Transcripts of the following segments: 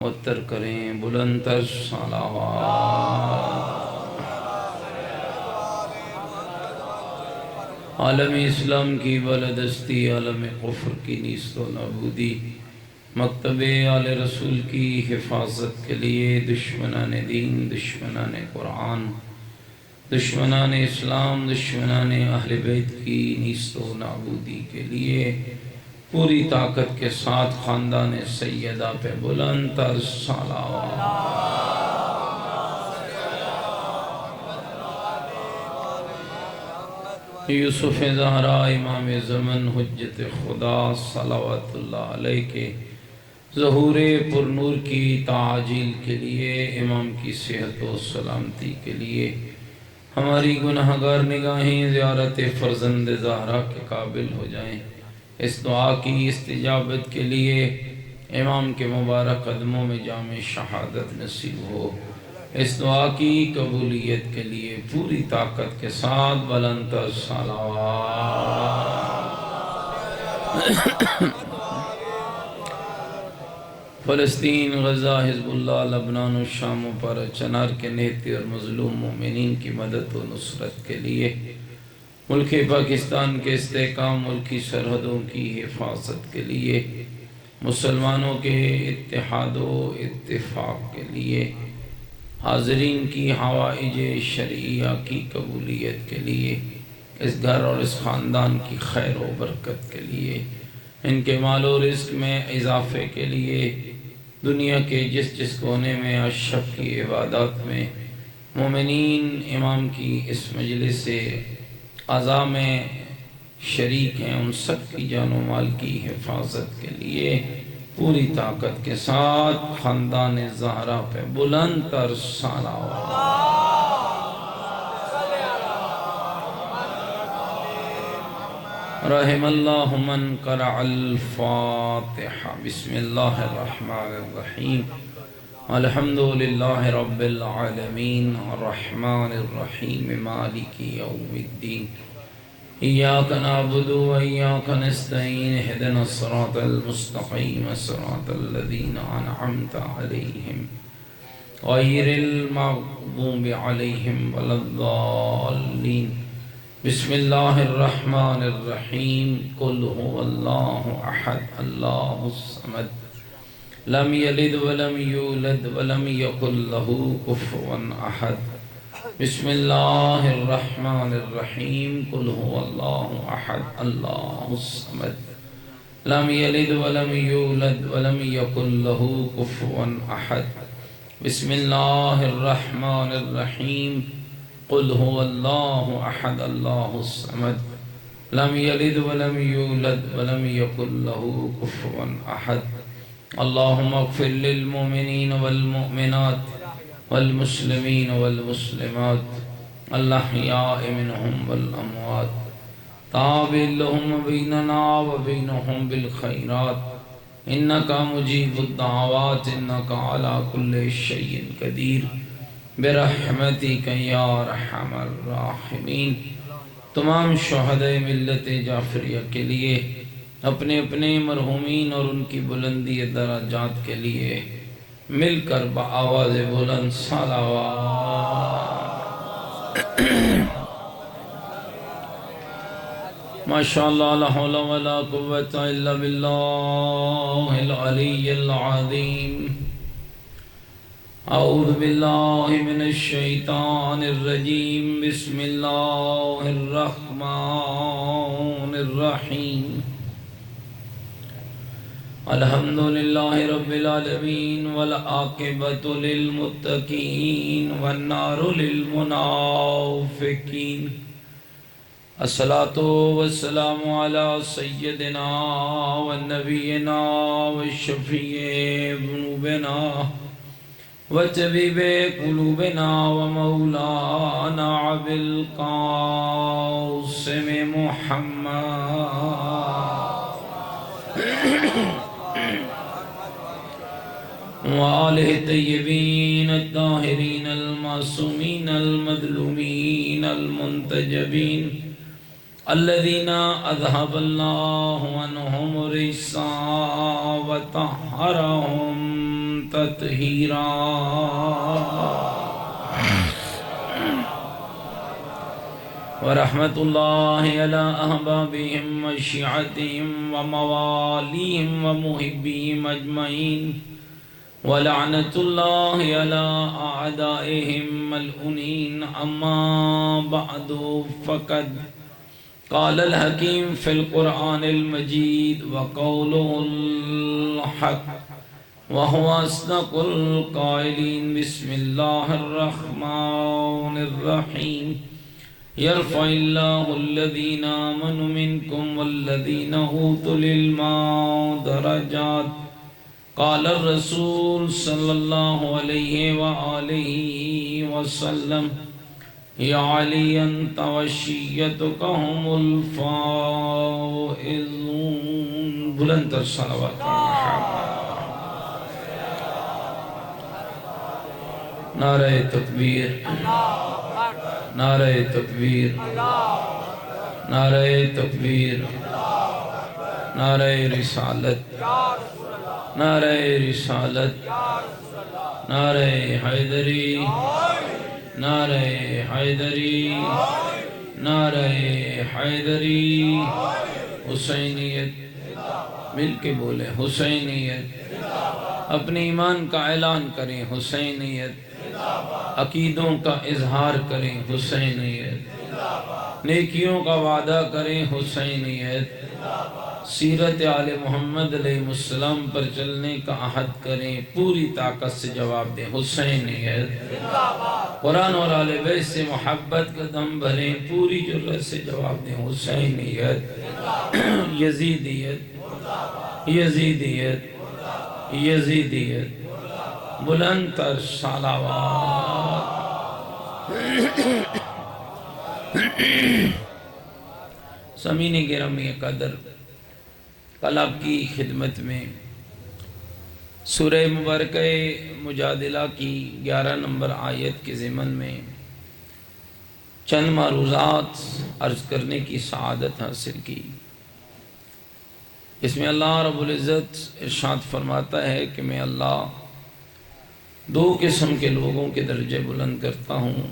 متر کریں بلند تر صلوات۔ عالم اسلام کی بالادستی، عالم کفر کی نیست و نابودی، مکتب آل رسول کی حفاظت کے لیے دشمنان دین، دشمنان قرآن، دشمنان اسلام، دشمنان اہل بیت کی نیست و نابودی کے لیے پوری طاقت کے ساتھ خاندان سیدہ پہ بلند تر صلوات۔ یوسف زہرا امام زمن حجت خدا صلوات اللہ علیہ کے ظہور پر نور کی تعجیل کے لیے، امام کی صحت و سلامتی کے لیے، ہماری گناہگار نگاہیں زیارت فرزند زہرا کے قابل ہو جائیں، اس دعا کی استجابت کے لیے امام کے مبارک قدموں میں جام شہادت نصیب ہو، اس دعا کی قبولیت کے لیے پوری طاقت کے ساتھ بلند تر صلوات۔ فلسطین، غزہ، حزب اللہ، لبنان و شام و پر چنار کے نہتے اور مظلوم مومنین کی مدد و نصرت کے لیے، ملک پاکستان کے استحکام، ملکی سرحدوں کی حفاظت کے لیے، مسلمانوں کے اتحاد و اتفاق کے لیے، حاضرین کی حوائج شرعیہ کی قبولیت کے لیے، اس گھر اور اس خاندان کی خیر و برکت کے لیے، ان کے مال و رزق میں اضافے کے لیے، دنیا کے جس جس کونے میں اشرف کی عبادات میں مومنین امام کی اس مجلس سے اعضاء میں شریک ہیں، ان سب کی جان و مال کی حفاظت کے لیے پوری طاقت کے ساتھ خاندان زہرا پہ بلند تر صلوات۔ رحم اللہ من قرأ الفاتحہ۔ بسم اللہ الرحمن الرحیم، الحمدللہ رب العالمین، الرحمن الرحیم، مالک یوم الدین، ایاک نعبد و ایاک نستعین، اہدنا الصراط المستقیم، صراط الذین انعمت علیہم غیر المغضوب علیہم ولا الضالین۔ بسم اللہ الرحمن الرحیم، قل هو اللہ احد اللہ الصمد لم یلد ولم یولد ولم یکن له کفوا احد۔ بسم اللہ الرحمن الرحیم، قل هو اللہ احد اللہ الصمد لم یلد ولم یولد ولم یکن له کفوا احد۔ بسم اللہ الرحمن الرحیم، قل هو اللہ احد اللہ الصمد لم یلد ولم یولد ولم یکن له کفوا احد۔ اللہم اغفر للمؤمنین والمؤمنات والمسلمین والمسلمات الاحیاء منهم والاموات، تابع لهم بیننا وبینهم بالخیرات، انکا مجیب الدعوات، انکا علی کل شیء قدیر، برحمتک یا ارحم الراحمین۔ تمام شہدائے ملت جعفریہ کے لیے، اپنے اپنے مرحومین اور ان کی بلندی درجات کے لیے مل کر بآواز بلند صلوات۔ ماشاءاللہ، لا حول ولا قوة الا باللہ العلی العظیم۔ اعوذ باللہ من الشیطان الرجیم، بسم اللہ الرحمن الرحیم۔ الحمدللہ رب العالمین، والعاقبۃ للمتقین، والنار للمنافقین۔ الصلاة والسلام علی سیدنا ونبینا وشفیع ذنوبنا وطبیب قلوبنا ومولانا ابی القاسم محمد وآلہ الطیبین الطاہرین المعصومین المظلومین المنتجبین، الذین اذهب اللہ عنہم الرجس وطہرہم تطہیرا ورحمة الله على أحبابهم وشيعتهم ومواليهم ومحبيهم أجمعين ولعنة الله على أعدائهم ملعونين أما بعد فقد قال الحكيم في القرآن المجيد وقوله الحق وهو أصدق القائلين بسم الله الرحمن الرحيم يرفع الله الذين آمنوا منكم والذين أوتوا العلم درجات قال الرسول صلى الله عليه وآله وسلم يا علي أنت وشيتك هم الفائزون بلند الصلوات نعرہ تکبیر نعرہ تکبیر نعرہ تکبیر نعرہ رسالت نعرہ رسالت نعرہ حیدری نعرہ حیدری نعرہ حیدری حسینیت مل کے بولے حسینیت اپنے ایمان کا اعلان کریں حسینیت عقیدوں کا اظہار کریں حسینیت نیکیوں کا وعدہ کریں حسینیت سیرت آل محمد علیہ السلام پر چلنے کا عہد کریں پوری طاقت سے جواب دیں حسینیت قرآن اور آل بیت سے محبت کا دم بھریں پوری جرأت سے جواب دیں حسینیت یزیدیت یزیدیت یزیدیت بلند تر صلوات سامعین گرامی قدر کل آپ کی خدمت میں سورہ مبارکہ مجادلہ کی 11 نمبر آیت کے ضمن میں چند معروضات عرض کرنے کی سعادت حاصل کی اس میں اللہ رب العزت ارشاد فرماتا ہے کہ میں اللہ دو قسم کے لوگوں کے درجے بلند کرتا ہوں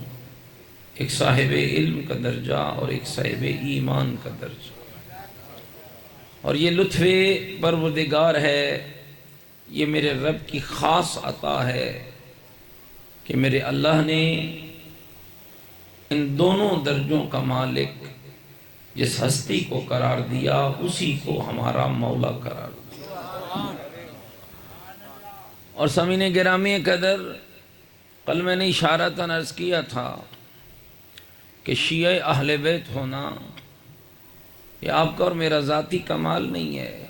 ایک صاحب علم کا درجہ اور ایک صاحب ایمان کا درجہ اور یہ لطف پروردگار ہے یہ میرے رب کی خاص عطا ہے کہ میرے اللہ نے ان دونوں درجوں کا مالک جس ہستی کو قرار دیا اسی کو ہمارا مولا قرار دیا اور سامعین گرامی قدر کل میں نے اشارتاً عرض کیا تھا کہ شیعہ اہل بیت ہونا یہ آپ کا اور میرا ذاتی کمال نہیں ہے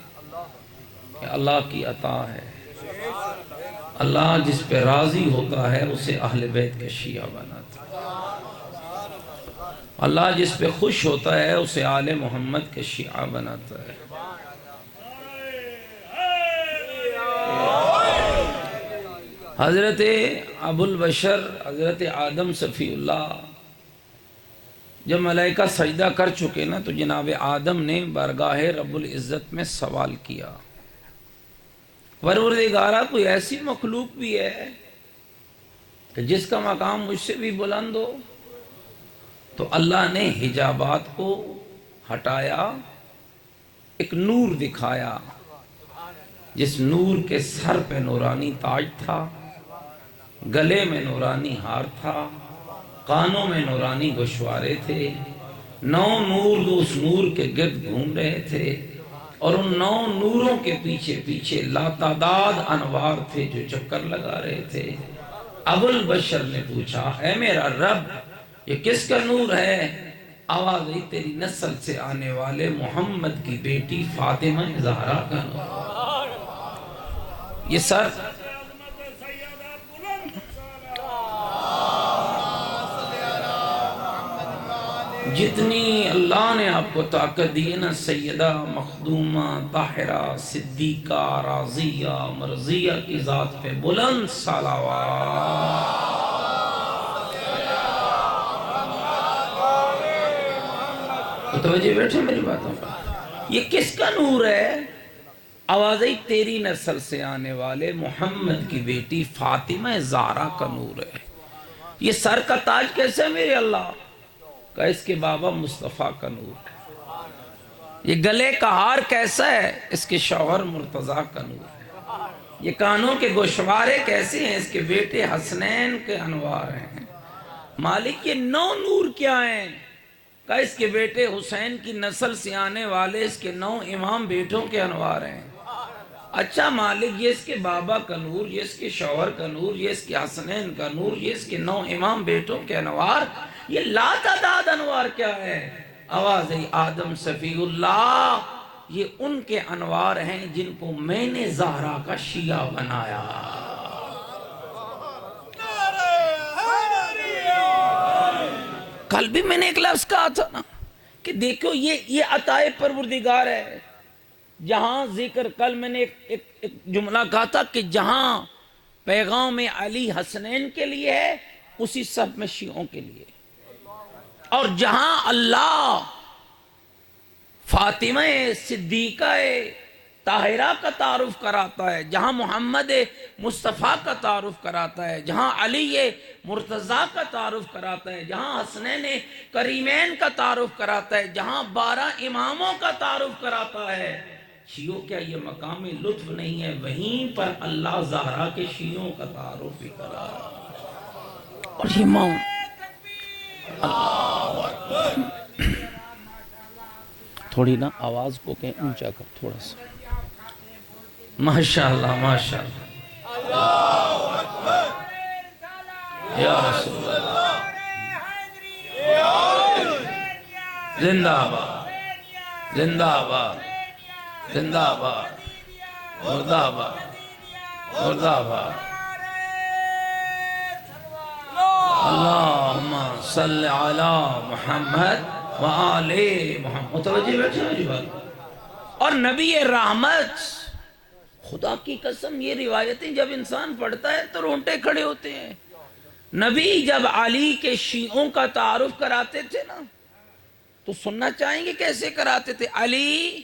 کہ اللہ کی عطا ہے اللہ جس پہ راضی ہوتا ہے اسے اہل بیت کے شیعہ بناتا ہے اللہ جس پہ خوش ہوتا ہے اسے آل محمد کے شیعہ بناتا ہے حضرت ابو البشر حضرت آدم صفی اللہ جب ملائکہ سجدہ کر چکے نا تو جناب آدم نے بارگاہ رب العزت میں سوال کیا پروردگارا کوئی ایسی مخلوق بھی ہے کہ جس کا مقام مجھ سے بھی بلند ہو تو اللہ نے حجابات کو ہٹایا ایک نور دکھایا جس نور کے سر پہ نورانی تاج تھا گلے میں نورانی ہار تھا کانوں میں نورانی گوشوارے تھے 9 نور اس نور کے گرد گھوم رہے تھے اور ان 9 نوروں کے پیچھے پیچھے لاتعداد انوار تھے جو چکر لگا رہے تھے ابو البشر نے پوچھا اے میرا رب یہ کس کا نور ہے آواز آئی تیری نسل سے آنے والے محمد کی بیٹی فاطمہ زہرا کا نور یہ سر جتنی اللہ نے آپ کو طاقت دی ہے نا سیدہ مخدومہ طاہرہ صدیقہ راضیہ مرضیہ کی ذات پہ بلند صلوات تو توجہ بیٹھے میری باتوں پر یہ کس کا نور ہے آوازیں تیری نسل سے آنے والے محمد کی بیٹی فاطمہ زہرا کا نور ہے۔ یہ سر کا تاج کیسے ہے میرے اللہ؟ کہ اس کے بابا مصطفیٰ کا نور ہے۔ یہ گلے کا ہار کیسا ہے؟ اس کے شوہر مرتضیٰ کا نور ہے۔ یہ کانوں کے گوشوارے کیسے ہیں؟ اس کے بیٹے حسنین کے انوار ہیں۔ مالک یہ 9 نور کیا ہیں؟ کہ اس کے بیٹے حسین کی نسل سے آنے والے اس کے 9 امام بیٹوں کے انوار ہیں۔ اچھا مالک یہ اس کے بابا کا نور، یہ اس کے شوہر کا نور، یہ اس کے حسنین کا نور، یہ اس کے 9 امام بیٹوں کے انوار، یہ لا تعداد انوار کیا ہے؟ آواز آدم صفی اللہ، یہ ان کے انوار ہیں جن کو میں نے زہرا کا شیعہ بنایا۔ کل بھی میں نے ایک لفظ کہا تھا نا کہ دیکھو یہ عطائے پروردگار ہے۔ جہاں ذکر کل میں نے ایک جملہ کہا تھا کہ جہاں پیغام علی حسنین کے لیے ہے اسی صف میں شیعوں کے لیے، اور جہاں اللہ فاطمہ صدیقہ طاہرہ کا تعارف کراتا ہے، جہاں محمد مصطفیٰ کا تعارف کراتا ہے، جہاں علی مرتضیٰ کا تعارف کراتا ہے، جہاں حسنین کریمین کا تعارف کراتا ہے، جہاں 12 اماموں کا تعارف کراتا ہے، شیعوں کیا یہ مقام لطف نہیں ہے؟ وہیں پر اللہ زہرا کے شیعوں کا تعارف بھی کرا۔ اور یہ ماں تھوڑی نا آواز کو کہیں اونچا کر تھوڑا سا۔ ماشاءاللہ ماشاءاللہ یا رسول اللہ، زندہ آباد زندہ آباد زندہ آباد، مردہ آباد مردہ آباد۔ اللہم صلی علی محمد وآل محمد۔ متوجہ بیٹھے ہو جی بات؟ اور نبی رحمت، خدا کی قسم یہ روایتیں جب انسان پڑھتا ہے تو رونٹے کھڑے ہوتے ہیں۔ نبی جب علی کے شیعوں کا تعارف کراتے تھے نا تو سننا چاہیں گے کیسے کراتے تھے؟ علی،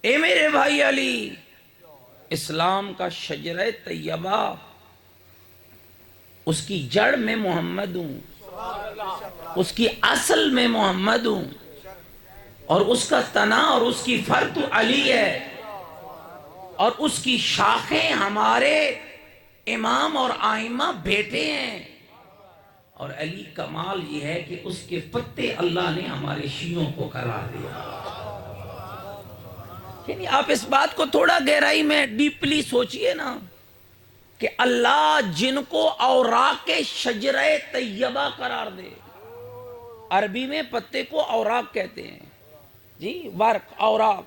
اے میرے بھائی علی، اسلام کا شجرہ طیبہ، اس کی جڑ میں محمد ہوں، اس کی اصل میں محمد ہوں، اور اس کا تنا اور اس کی فرد علی ہے، اور اس کی شاخیں ہمارے امام اور آئمہ بیٹے ہیں، اور علی کمال یہ ہے کہ اس کے پتے اللہ نے ہمارے شیعوں کو قرار دیا۔ یعنی آپ اس بات کو تھوڑا گہرائی میں ڈیپلی سوچئے نا کہ اللہ جن کو اوراق شجرہ طیبہ قرار دے، عربی میں پتے کو اوراق کہتے ہیں جی، ورق، اوراق،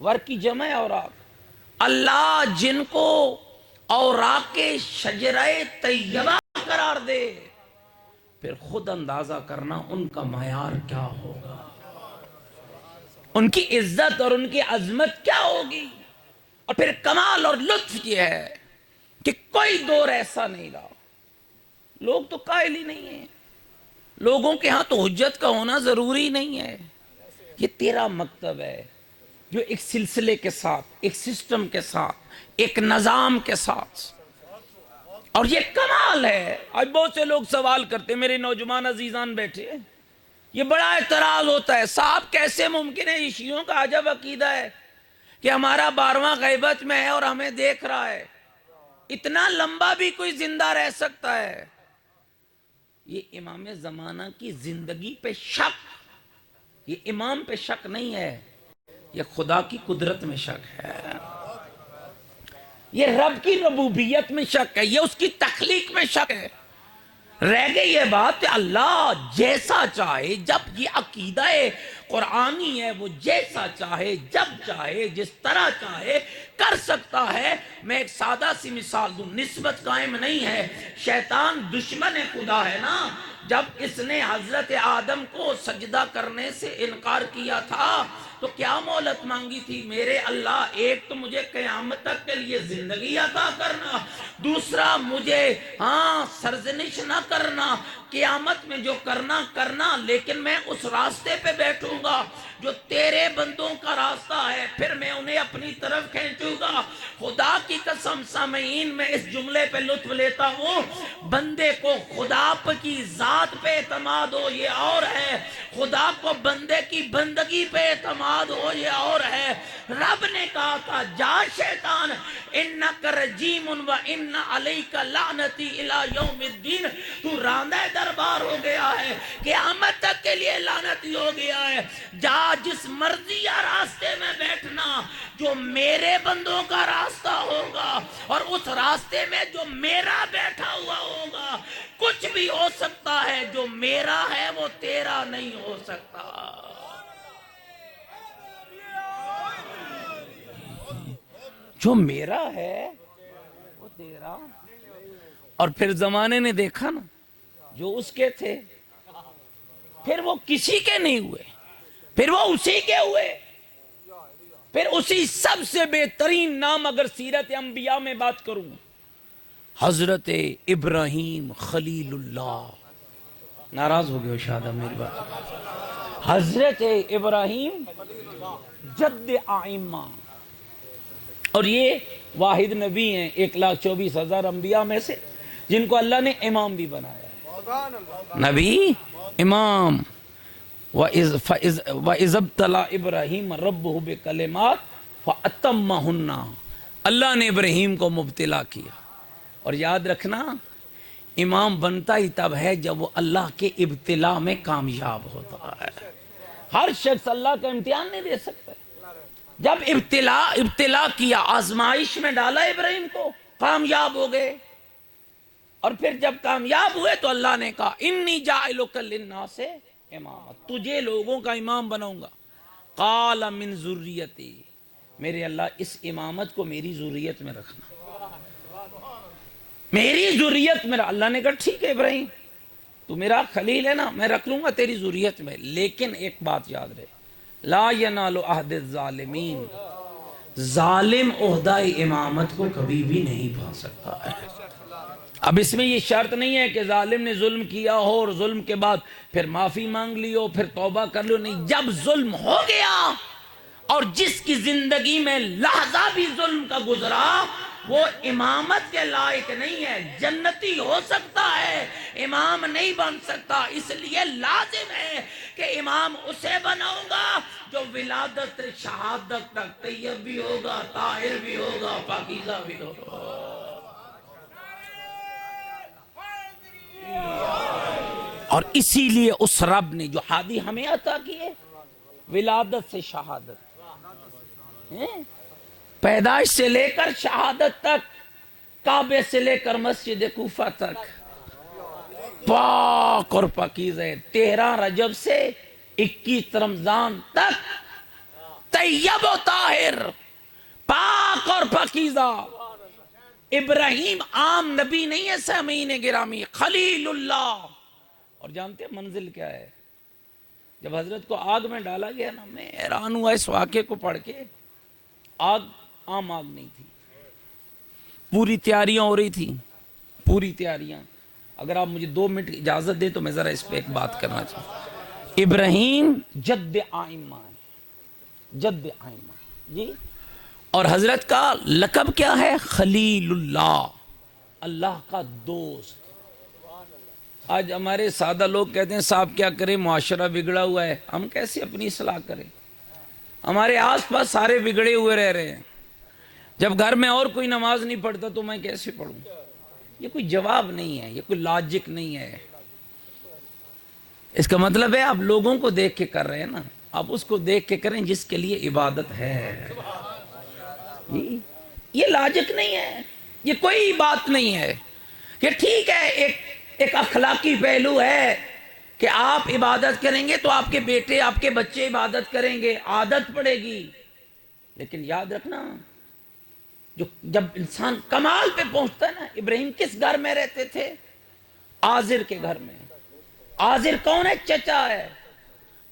ورق کی جمع ہے اوراق۔ اللہ جن کو اوراق شجرہ طیبہ قرار دے، پھر خود اندازہ کرنا ان کا معیار کیا ہوگا، ان کی عزت اور ان کی عظمت کیا ہوگی۔ اور پھر کمال اور لطف یہ ہے کہ کوئی دور ایسا نہیں رہا، لوگ تو قائل ہی نہیں ہیں، لوگوں کے ہاں تو حجت کا ہونا ضروری نہیں ہے۔ یہ تیرا مکتب ہے جو ایک سلسلے کے ساتھ، ایک سسٹم کے ساتھ، ایک نظام کے ساتھ، اور یہ کمال ہے۔ آج بہت سے لوگ سوال کرتے ہیں، میرے نوجوان عزیزان بیٹھے، یہ بڑا اعتراض ہوتا ہے، صاحب کیسے ممکن ہے، یہ شیعوں کا عجب عقیدہ ہے کہ ہمارا 12واں غیبت میں ہے اور ہمیں دیکھ رہا ہے، اتنا لمبا بھی کوئی زندہ رہ سکتا ہے؟ یہ امام زمانہ کی زندگی پہ شک، یہ امام پہ شک نہیں ہے، یہ خدا کی قدرت میں شک ہے، یہ رب کی ربوبیت میں شک ہے، یہ اس کی تخلیق میں شک ہے۔ رہ گئی یہ بات کہ اللہ جیسا چاہے، جب یہ عقیدہ قرآنی ہے، وہ جیسا چاہے، جب چاہے، جس طرح چاہے کر سکتا ہے۔ میں ایک سادہ سی مثال دوں، نسبت قائم نہیں ہے، شیطان دشمن خدا ہے نا، جب اس نے حضرت آدم کو سجدہ کرنے سے انکار کیا تھا تو کیا مہلت مانگی تھی؟ میرے اللہ، ایک تو مجھے قیامت تک کے لیے زندگی عطا کرنا، دوسرا مجھے سرزنش نہ کرنا، قیامت میں جو کرنا، لیکن میں اس راستے پہ بیٹھوں گا جو تیرے بندوں کا راستہ ہے، پھر میں انہیں اپنی طرف کھینچوں گا۔ خدا کی قسم سامعین، میں اس جملے پہ لطف لیتا ہوں، بندے کو خدا کی ذات پہ اعتماد ہو یہ اور ہے، خدا کو بندے کی بندگی پہ اعتماد ہو یہ اور ہے۔ رب نے کہا تھا جا شیطان انک رجیم و ان علیک لعنتی الی یوم الدین، تو راندہ دربار ہو گیا ہے، قیامت تک کے لیے لعنتی ہو گیا ہے، جا جس مرضی یا راستے میں بیٹھنا جو میرے بندوں کا راستہ ہوگا، اور اس راستے میں جو میرا بیٹھا ہوا ہوگا۔ کچھ بھی ہو سکتا ہے، جو میرا ہے وہ تیرا نہیں ہو سکتا۔ جو میرا ہے وہ تیرا۔ اور پھر زمانے نے دیکھا نا، جو اس کے تھے پھر وہ کسی کے نہیں ہوئے، پھر وہ اسی کے ہوئے۔ پھر اسی سب سے بہترین نام، اگر سیرت انبیاء میں بات کروں، حضرت ابراہیم خلیل اللہ۔ ناراض ہو گئے شاید میری بات؟ حضرت ابراہیم جد آئمہ، اور یہ واحد نبی ہیں 1,24,000 انبیاء میں سے جن کو اللہ نے امام بھی بنایا ہے، نبی امام۔ وَإِذَ ابْتَلَىٰ إِبْرَاهِيمَ رَبُّهُ بِكَلِمَاتٍ فَأَتَمَّهُنَّ، اللہ نے ابراہیم کو مبتلا کیا۔ اور یاد رکھنا، امام بنتا ہی تب ہے جب وہ اللہ کے ابتلا میں کامیاب ہوتا ہے۔ ہر شخص اللہ کا امتحان نہیں دے سکتا۔ جب ابتلا کیا، آزمائش میں ڈالا ابراہیم کو، کامیاب ہو گئے، اور پھر جب کامیاب ہوئے تو اللہ نے کہا انی جاعلک للناس اماما، تجھے لوگوں کا امام بناؤں گا۔ قال من ذریتی، میرے اللہ اس امامت کو میری ذریت میں رکھنا، میری ذریت میں۔ اللہ نے کہا ٹھیک ہے ابراہیم، تو میرا خلیل ہے نا، میں رکھ لوں گا تیری ذریت میں، لیکن ایک بات یاد رہے، لا ینال عہد الظالمین، ظالم عہدہ امامت کو کبھی بھی نہیں پا سکتا ہے۔ اب اس میں یہ شرط نہیں ہے کہ ظالم نے ظلم کیا ہو اور ظلم کے بعد پھر معافی مانگ لی ہو، پھر توبہ کر لو، نہیں، جب ظلم ہو گیا اور جس کی زندگی میں لحظہ بھی ظلم کا گزرا وہ امامت کے لائق نہیں ہے۔ جنتی ہو سکتا ہے، امام نہیں بن سکتا، اس لیے لازم ہے کہ امام اسے بناؤں گا جو ولادت شہادت تک طیب بھی ہوگا، طاہر بھی ہوگا، پاکیزہ بھی ہوگا۔ اور اسی لیے اس رب نے جو ہادی ہمیں عطا کیے، ولادت سے شہادت، پیدائش سے لے کر شہادت تک، کعبے سے لے کر مسجد کوفہ تک پاک اور پاکیزہ، 13 رجب سے 21 رمضان تک طیب و طاہر، پاک اور پاکیزہ۔ ابراہیم عام نبی نہیں ہے سامعین گرامی، خلیل اللہ۔ اور جانتے ہیں منزل کیا ہے؟ جب حضرت کو آگ میں ڈالا گیا نا، میں حیران ہوا اس واقعے کو پڑھ کے۔ آگ عام آگ نہیں تھی، پوری تیاریاں ہو رہی تھی، پوری تیاریاں۔ اگر آپ مجھے 2 منٹ اجازت دیں تو میں ذرا اس پہ ایک بات کرنا چاہتا۔ ابراہیم جد آئمہ ہے، جد آئمہ جی، اور حضرت کا لقب کیا ہے؟ خلیل اللہ، اللہ کا دوست۔ آج ہمارے سادہ لوگ کہتے ہیں صاحب کیا کریں، معاشرہ بگڑا ہوا ہے، ہم کیسے اپنی اصلاح کریں؟ ہمارے آس پاس سارے بگڑے ہوئے رہ رہے ہیں، جب گھر میں اور کوئی نماز نہیں پڑھتا تو میں کیسے پڑھوں؟ یہ کوئی جواب نہیں ہے، یہ کوئی لاجک نہیں ہے۔ اس کا مطلب ہے آپ لوگوں کو دیکھ کے کر رہے ہیں نا، آپ اس کو دیکھ کے کریں جس کے لیے عبادت ہے۔ یہ لاجک نہیں ہے، یہ کوئی بات نہیں ہے۔ یہ ٹھیک ہے، ایک اخلاقی پہلو ہے کہ آپ عبادت کریں گے تو آپ کے بیٹے، آپ کے بچے عبادت کریں گے، عادت پڑے گی۔ لیکن یاد رکھنا، جب انسان کمال پہ پہنچتا ہے نا، ابراہیم کس گھر میں رہتے تھے؟ آزر کے گھر میں، آزر کون ہے؟ چچا ہے،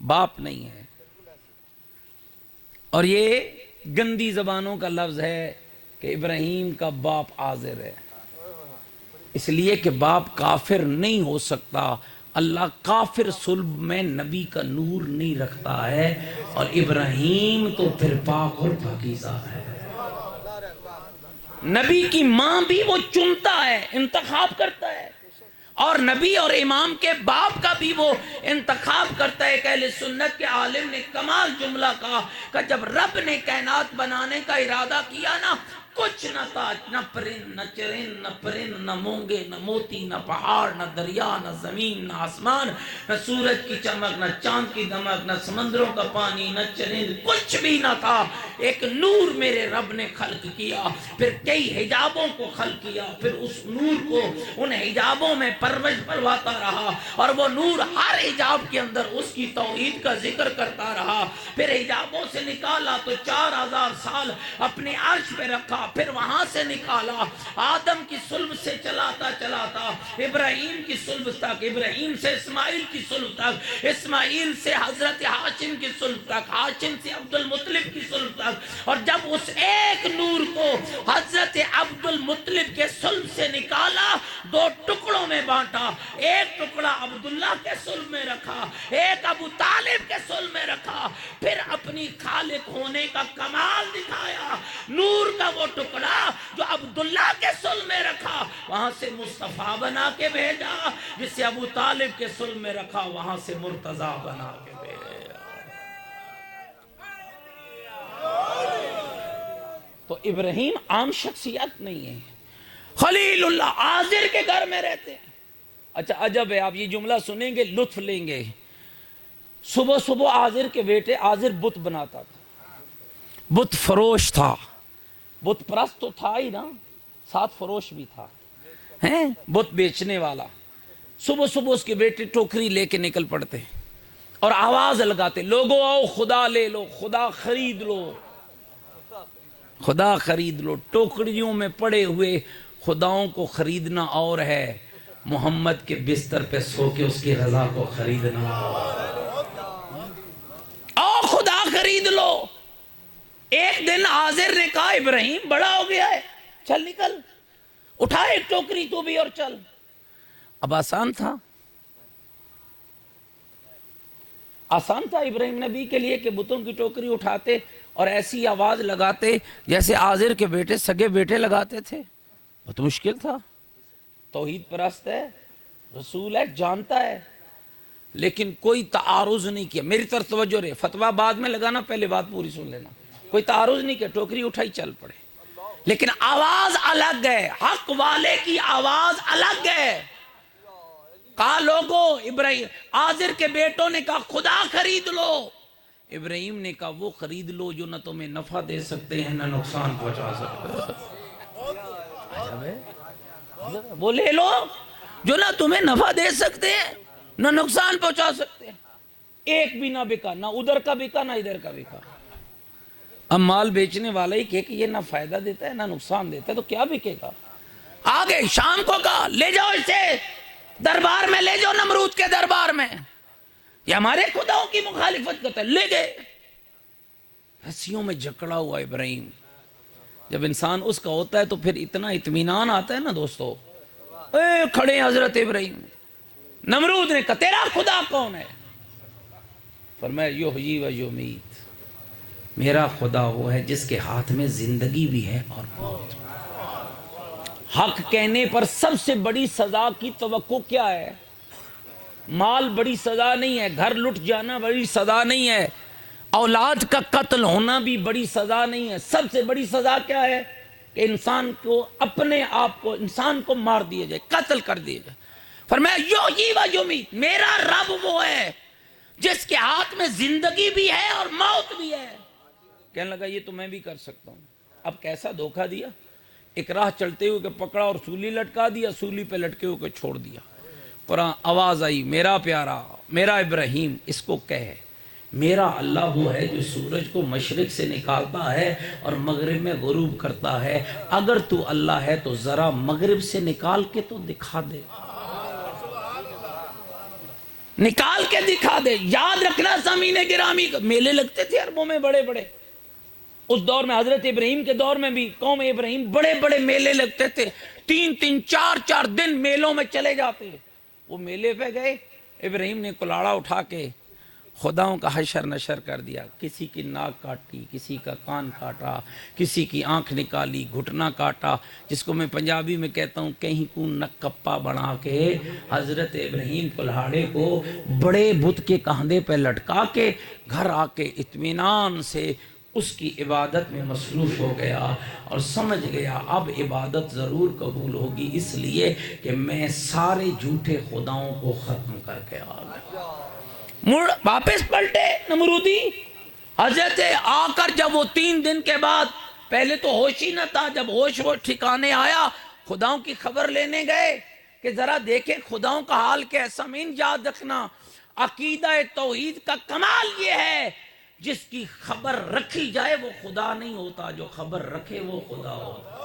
باپ نہیں ہے۔ اور یہ گندی زبانوں کا لفظ ہے کہ ابراہیم کا باپ آزر ہے، اس لیے کہ باپ کافر نہیں ہو سکتا۔ اللہ کافر صلب میں نبی کا نور نہیں رکھتا ہے، اور ابراہیم تو پھر پاک اور پاکیزہ ہے۔ نبی کی ماں بھی وہ چنتا ہے، انتخاب کرتا ہے، اور نبی اور امام کے باپ کا بھی وہ انتخاب کرتا ہے۔ کہ اہل سنت کے عالم نے کمال جملہ کہا کہ جب رب نے کائنات بنانے کا ارادہ کیا نا، کچھ نہ تھا، نہ پرند، نہ چرند، نہ پرند، نہ مونگے، نہ موتی، نہ پہاڑ، نہ دریا، نہ زمین، نہ آسمان، نہ سورج کی چمک، نہ چاند کی دمک، نہ سمندروں کا پانی، نہ چرند، کچھ بھی نہ تھا۔ ایک نور میرے رب نے خلق کیا، پھر کئی حجابوں کو خلق کیا، پھر اس نور کو ان حجابوں میں پرورش پرواتا رہا، اور وہ نور ہر حجاب کے اندر اس کی توحید کا ذکر کرتا رہا۔ پھر حجابوں سے نکالا تو 4000 سال اپنے عرش پہ رکھا، پھر وہاں سے نکالا، آدم کی صلب سے چلاتا چلاتا ابراہیم کی صلب تک، ابراہیم سے اسماعیل کی صلب تک، اسماعیل سے حضرت ہاشم کی صلب تک، ہاشم سے عبد المطلب کی صلب تک، اور جب اس ایک نور کو حضرت عبد المطلب کے صلب سے نکالا، 2 ٹکڑوں میں بانٹا، ایک ٹکڑا عبداللہ کے صلب میں رکھا، ایک ابو طالب کے صلب میں رکھا، پھر اپنی خالق ہونے کا کمال دکھایا۔ نور کا وہ ٹکڑا جو عبداللہ کے صلب میں رکھا، وہاں سے مصطفیٰ بنا کے بھیجا، جسے ابو طالب کے صلب میں رکھا، وہاں سے مرتضیٰ بنا کے بھیجا۔ تو ابراہیم عام شخصیت نہیں ہے، خلیل اللہ آزر کے گھر میں رہتے ہیں۔ اچھا عجب ہے، آپ یہ جملہ سنیں گے لطف لیں گے۔ صبح صبح آزر کے بیٹے، آزر بت بناتا تھا، بت فروش تھا، بت پرست تو تھا ہی نا، ساتھ فروش بھی تھا، ہیں بت بیچنے والا۔ صبح صبح اس کے بیٹے ٹوکری لے کے نکل پڑتے اور آواز لگاتے، لوگو آؤ خدا لے لو، خدا خرید لو، خدا خرید لو۔ ٹوکریوں میں پڑے ہوئے خداؤں کو خریدنا اور ہے، محمد کے بستر پہ سو کے اس کی رضا کو خریدنا۔ آؤ خدا خرید لو۔ ایک دن آزر نے کہا ابراہیم بڑا ہو گیا ہے، چل نکل، اٹھا ایک ٹوکری تو بھی اور چل۔ اب آسان تھا ابراہیم نبی کے لیے کہ بتوں کی ٹوکری اٹھاتے اور ایسی آواز لگاتے جیسے آزر کے بیٹے سگے بیٹے لگاتے تھے؟ بہت مشکل تھا۔ توحید پرست ہے، رسول ہے، جانتا ہے، لیکن کوئی تعارض نہیں کیا۔ میری طرف توجہ رہے، فتویٰ بعد میں لگانا، پہلے بات پوری سن لینا۔ کوئی تعارض نہیں کیا، ٹوکری اٹھائی چل پڑے، لیکن آواز الگ ہے، حق والے کی آواز الگ ہے۔ کہا لوگو، ابراہیم آزر کے بیٹوں نے کہا خدا خرید لو، ابراہیم نے کہا وہ خرید لو جو نہ تمہیں نفع دے سکتے ہیں نہ نقصان پہنچا سکتے ہیں۔ وہ لے لو جو نہ تمہیں نفع دے سکتے ہیں نہ نقصان پہنچا سکتے ہیں۔ ایک بھی نہ بکا، نہ ادھر کا بکا نہ ادھر کا بکا۔ اب مال بیچنے والا ہی کہ یہ نہ فائدہ دیتا ہے نہ نقصان دیتا ہے تو کیا بکے گا؟ آگے شام کو کہا لے جاؤ اسے دربار میں، لے جاؤ نمرود کے دربار میں، یہ ہمارے خداؤں کی مخالفت کرتا ہے۔ لے گئے، ہنسیوں میں جکڑا ہوا ابراہیم۔ جب انسان اس کا ہوتا ہے تو پھر اتنا اطمینان آتا ہے نا دوستو۔ کھڑے ہیں حضرت ابراہیم، نمرود نے کہا تیرا خدا کون ہے؟ فرمایا یحیی و یمیت، میرا خدا وہ ہے جس کے ہاتھ میں زندگی بھی ہے اور موت۔ حق کہنے پر سب سے بڑی سزا کی توقع کیا ہے؟ مال بڑی سزا نہیں ہے، گھر لٹ جانا بڑی سزا نہیں ہے، اولاد کا قتل ہونا بھی بڑی سزا نہیں ہے۔ سب سے بڑی سزا کیا ہے؟ کہ انسان کو اپنے آپ کو، انسان کو مار دیا جائے، قتل کر دیا جائے۔ فرمایا یحیی و یمیت، میرا رب وہ ہے جس کے ہاتھ میں زندگی بھی ہے اور موت بھی ہے۔ کہنے لگا یہ تو میں بھی کر سکتا ہوں۔ اب کیسا دھوکہ دیا، ایک راہ چلتے ہوئے کہ پکڑا اور سولی لٹکا دیا، سولی پہ لٹکے ہوئے کہ چھوڑ دیا۔ قرآن آواز آئی، میرا پیارا، میرا ابراہیم، اس کو کہے میرا اللہ وہ ہے جو سورج کو مشرق سے نکالتا ہے اور مغرب میں غروب کرتا ہے، اگر تو اللہ ہے تو ذرا مغرب سے نکال کے تو دکھا دے۔ نکال کے دکھا دے. یاد رکھنا سامعین گرامی، میلے لگتے تھے عربوں میں بڑے بڑے. اس دور میں حضرت ابراہیم کے دور میں بھی قوم ابراہیم بڑے بڑے میلے لگتے تھے. 3 4 دن میلوں میں چلے جاتے. وہ میلے پہ گئے، ابراہیم نے کلاڑا اٹھا کے خداؤں کا حشر نشر کر دیا. کسی کی ناک کاٹی، کسی کا کان کاٹا، کسی کی آنکھ نکالی، گھٹنا کاٹا، جس کو میں پنجابی میں کہتا ہوں کہیں کو نک کپا بنا کے حضرت ابراہیم کلاڑے کو بڑے بت کے کاندھے پہ لٹکا کے گھر آ کے اطمینان سے اس کی عبادت میں مصروف ہو گیا اور سمجھ گیا اب عبادت ضرور قبول ہوگی، اس لیے کہ میں سارے جھوٹے خداؤں کو ختم کر کے آ گیا. مڑ واپس پلٹے نمرودی. حضرت آ کر جب وہ 3 دن کے بعد، پہلے تو ہوش ہی نہ تھا، جب ہوش وہ ٹھکانے آیا خداؤں کی خبر لینے گئے کہ ذرا دیکھیں خداؤں کا حال کیسا. مین یاد رکھنا عقیدہ توحید کا کمال یہ ہے جس کی خبر رکھی جائے وہ خدا نہیں ہوتا، جو خبر رکھے وہ خدا ہوتا.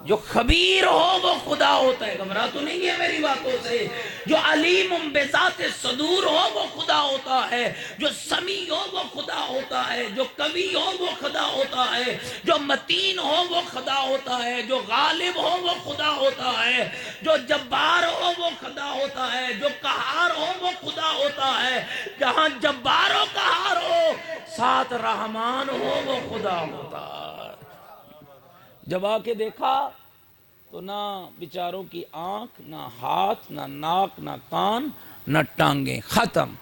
جو خبیر ہو وہ خدا ہوتا ہے. گھبرا تو نہیں ہے میری باتوں سے؟ جو علیم بذات صدور ہو وہ خدا ہوتا ہے، جو سمیع ہو وہ خدا ہوتا ہے، جو قوی ہو وہ خدا ہوتا ہے، جو متین ہو وہ خدا ہوتا ہے، جو غالب ہو وہ خدا ہوتا ہے، جو جبار ہو وہ خدا ہوتا ہے، جو قہار ہو وہ خدا ہوتا ہے. جہاں جبار و قہار ہو ساتھ رحمان ہو وہ خدا ہوتا ہے. جب آ کے دیکھا تو نہ بیچاروں کی آنکھ، نہ ہاتھ، نہ ناک، نہ کان، نہ ٹانگیں، ختم.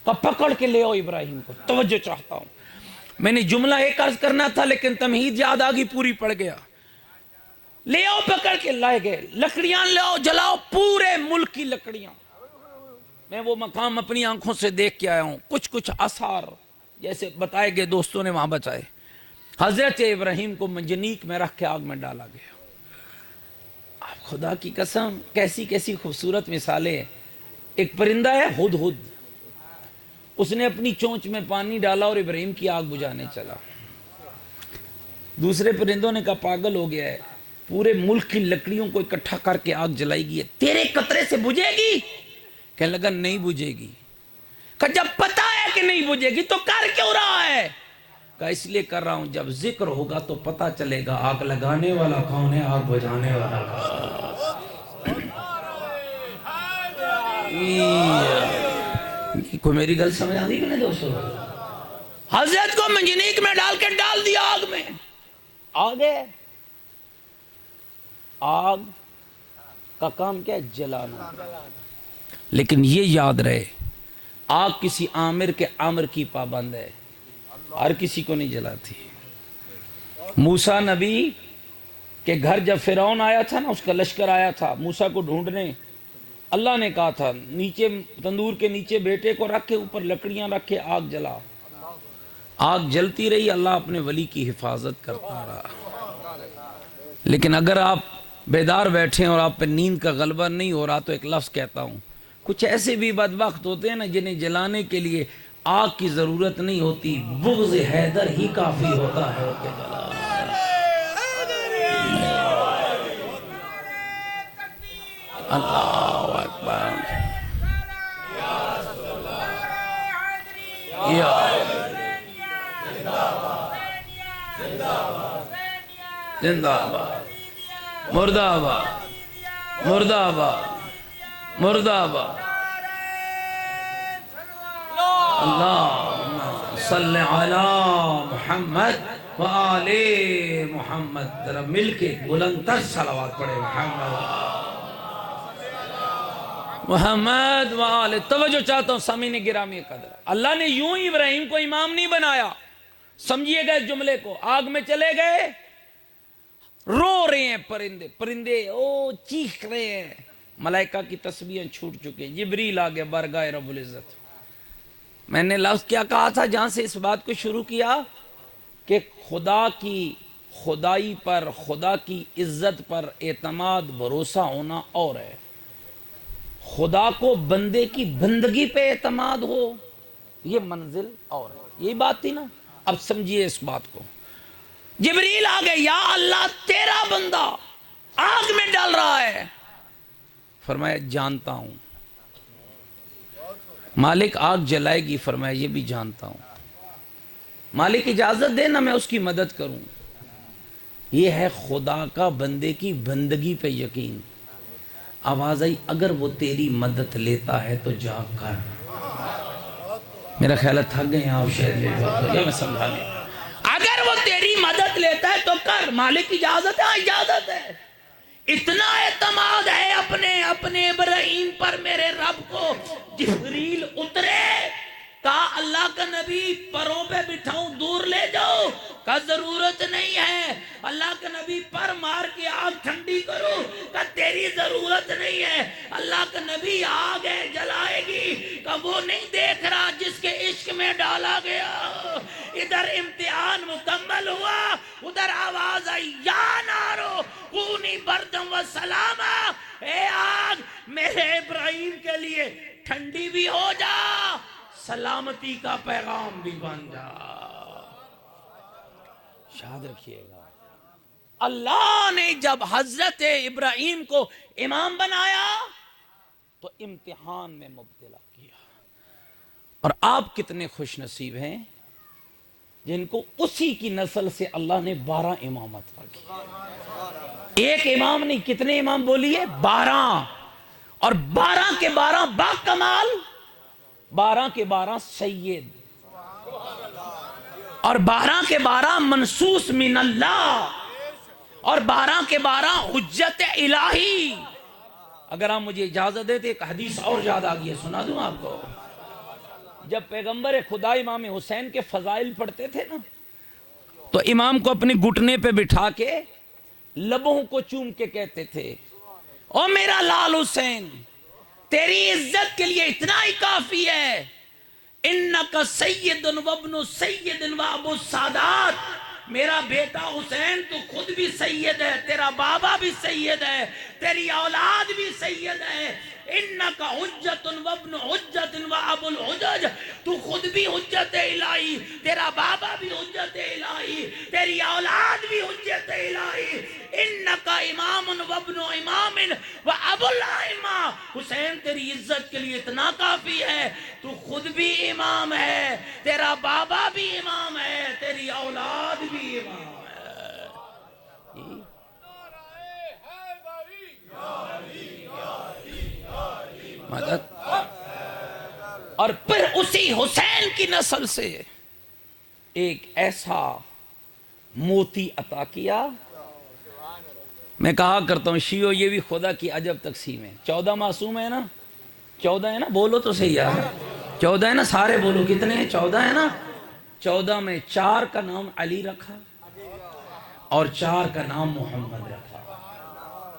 پکڑ کے لے آؤ ابراہیم کو. توجہ چاہتا ہوں، میں نے جملہ ایک عرض کرنا تھا لیکن تمہید یاد آگی، پوری پڑ گیا. لے آؤ، پکڑ کے لائے گئے. لکڑیاں لے آؤ، جلاؤ، پورے ملک کی لکڑیاں. میں وہ مقام اپنی آنکھوں سے دیکھ کے آیا ہوں. کچھ آثار جیسے بتائے گئے دوستوں نے وہاں بچائے. حضرت ابراہیم کو منجنیق میں رکھ کے آگ میں ڈالا گیا. آپ خدا کی قسم کیسی کیسی خوبصورت مثالیں. ایک پرندہ ہے ہدہد، اس نے اپنی چونچ میں پانی ڈالا اور ابراہیم کی آگ بجھانے چلا. دوسرے پرندوں نے کہا پاگل ہو گیا ہے، پورے ملک کی لکڑیوں کو اکٹھا کر کے آگ جلائی گی، تیرے قطرے سے بجھے گی؟ کہنے لگا نہیں بجھے گی. کہ جب پتا ہے کہ نہیں بجھے گی تو کر کیوں رہا ہے؟ کہ اس لیے کر رہا ہوں جب ذکر ہوگا تو پتا چلے گا آگ لگانے والا کون ہے، آگ بجھانے والا کوئی میری گل سمجھ آ رہی کہ نہیں دوستو؟ حضرت کو منجنیق میں ڈال کے ڈال دیا آگ میں. آگے آگ کا کام کیا ہے؟ جلانا. لیکن یہ یاد رہے آگ کسی آمر کے امر کی پابند ہے، ہر کسی کو نہیں جلاتی. موسیٰ نبی کے گھر جب فرعون آیا تھا نا، اس کا لشکر آیا تھا موسیٰ کو ڈھونڈنے، اللہ نے کہا تھا نیچے تندور کے نیچے بیٹے کو رکھ کے اوپر لکڑیاں رکھ کے آگ جلا. آگ جلتی رہی، اللہ اپنے ولی کی حفاظت کرتا رہا. لیکن اگر آپ بیدار بیٹھیں اور آپ پہ نیند کا غلبہ نہیں ہو رہا تو ایک لفظ کہتا ہوں، کچھ ایسے بھی بدبخت ہوتے ہیں نا جنہیں جلانے کے لیے آگ کی ضرورت نہیں ہوتی، بغض حیدر ہی کافی ہوتا ہے کہ جلا. اللہ اکبر. زندہ آباد، مردہ آباد، مردہ آباد، مردہ آباد. اللہم صلی علی محمد وآل محمد. ذرا مل کے بلند تر صلوات پڑھے محمد وآل. توجہ چاہتا ہوں سامعین گرامی قدر، اللہ نے یوں ہی ابراہیم کو امام نہیں بنایا. سمجھیے گا اس جملے کو. آگ میں چلے گئے، رو رہے ہیں پرندے، پرندے او چیخ رہے ہیں، ملائکہ کی تسبیحیں چھوٹ چکے. جبریل آ گیا بارگاہ رب العزت. میں نے لفظ کیا کہا تھا جہاں سے اس بات کو شروع کیا کہ خدا کی خدائی پر، خدا کی عزت پر اعتماد بھروسہ ہونا اور ہے، خدا کو بندے کی بندگی پہ اعتماد ہو یہ منزل اور ہے. یہی بات تھی نا. اب سمجھیے اس بات کو. جبریل آ گئے، یا اللہ تیرا بندہ آگ میں ڈال رہا ہے. فرمایا جانتا ہوں مالک آگ جلائے گی، فرمایا یہ بھی جانتا ہوں، مالک اجازت دے نہ میں اس کی مدد کروں۔ یہ ہے خدا کا بندے کی بندگی پہ یقین۔ آواز آئی اگر وہ تیری مدد لیتا ہے تو جا کر۔ میرا خیال ہے تھک گئے ہیں آپ، شاید میں سمجھا لیں۔ اگر وہ تیری مدد لیتا ہے تو کر، مالک اجازت ہے، اجازت ہے۔ اتنا اعتماد ہے اپنے ابراہیم پر میرے رب کو، جبریل اترے، کہا اللہ کا نبی پروں پہ بٹھاؤں دور لے جاؤ، کہا ضرورت نہیں ہے۔ اللہ کا نبی پر مار کے آگ ٹھنڈی کرو، کہا تیری ضرورت نہیں ہے۔ اللہ کا نبی آگ ہے جلائے گی، کہا وہ نہیں دیکھ رہا جس کے عشق میں ڈالا گیا۔ ادھر امتحان مکمل ہوا، ادھر آواز آئی یا نارو کونی بردم و سلاما، اے آگ میرے ابراہیم کے لیے ٹھنڈی بھی ہو جا، سلامتی کا پیغام بھی بن جا۔ یاد رکھیے گا، اللہ نے جب حضرت ابراہیم کو امام بنایا تو امتحان میں مبتلا کیا۔ اور آپ کتنے خوش نصیب ہیں جن کو اسی کی نسل سے اللہ نے 12 امام عطا کی۔ ایک امام نہیں، کتنے امام بولیے؟ 12، اور 12 کے 12 با کمال، 12 کے 12 سید، اور 12 کے 12 منصوص من اللہ، اور 12 کے 12 حجت الہی۔ اگر آپ مجھے اجازت دیتے ایک حدیث اور یاد آ گئی ہے، سنا دوں آپ کو۔ جب پیغمبر خدا امام حسین کے فضائل پڑھتے تھے نا تو امام کو اپنے گھٹنے پہ بٹھا کے لبوں کو چوم کے کہتے تھے او میرا لال حسین، تیری عزت کے لیے اتنا ہی کافی ہے، انک سید و ابن سید و ابو السادات، میرا بیٹا حسین تو خود بھی سید ہے، تیرا بابا بھی سید ہے، تیری اولاد بھی سید ہے، انک حجت و ابن حجت و ابو الحجج، تو خود بھی حجت الہی، تیرا بابا بھی حجت الہی، تیری اولاد بھی حجت الہی، انک امام و ابن امام و ابو الائمہ، حسین تیری عزت کے لیے اتنا کافی ہے، تو خود بھی امام ہے، تیرا بابا بھی امام ہے، تیری اولاد بھی امام ہے۔ مدد۔ اور پھر اسی حسین کی نسل سے ایک ایسا موتی عطا کیا۔ میں کہا کرتا ہوں شیعو یہ بھی خدا کی عجب تقسیم ہے، 14 معصوم ہے نا، 14 ہے نا، بولو تو صحیح یار، 14 ہے نا، سارے بولو کتنے ہیں؟ 14 ہے نا۔ 14 میں 4 کا نام علی رکھا اور 4 کا نام محمد رکھا۔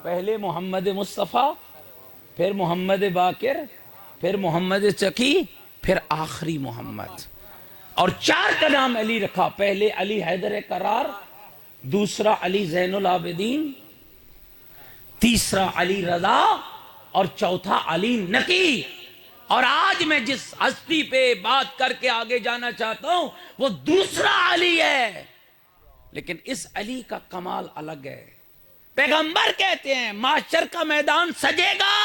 پہلے محمد مصطفیٰ، پھر محمد باقر، پھر محمد چکی، پھر آخری محمد، اور 4 کا نام علی رکھا۔ پہلے علی حیدر کرار، دوسرا علی زین العابدین، تیسرا علی رضا، اور چوتھا علی نقی۔ اور آج میں جس ہستی پہ بات کر کے آگے جانا چاہتا ہوں وہ دوسرا علی ہے، لیکن اس علی کا کمال الگ ہے۔ پیغمبر کہتے ہیں محشر کا میدان سجے گا،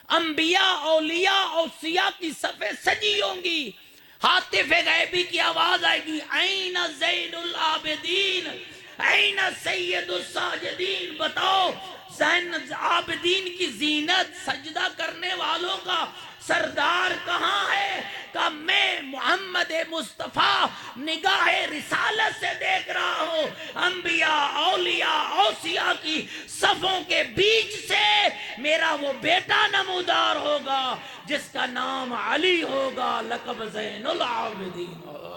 انبیاء اولیاء اوصیاء کی صفیں سجی ہوں گی، ہاتف غیبی کی آواز آئے گی این زین العابدین این سید الساجدین، بتاؤ زین عابدین کی زینت، سجدہ کرنے والوں کا سردار کہاں ہے؟ کہ میں محمد مصطفیٰ نگاہ رسالت سے دیکھ رہا ہوں، انبیاء اولیاء اوصیاء کی صفوں کے بیچ سے میرا وہ بیٹا نمودار ہوگا جس کا نام علی ہوگا، لقب زین العابدین ہوگا۔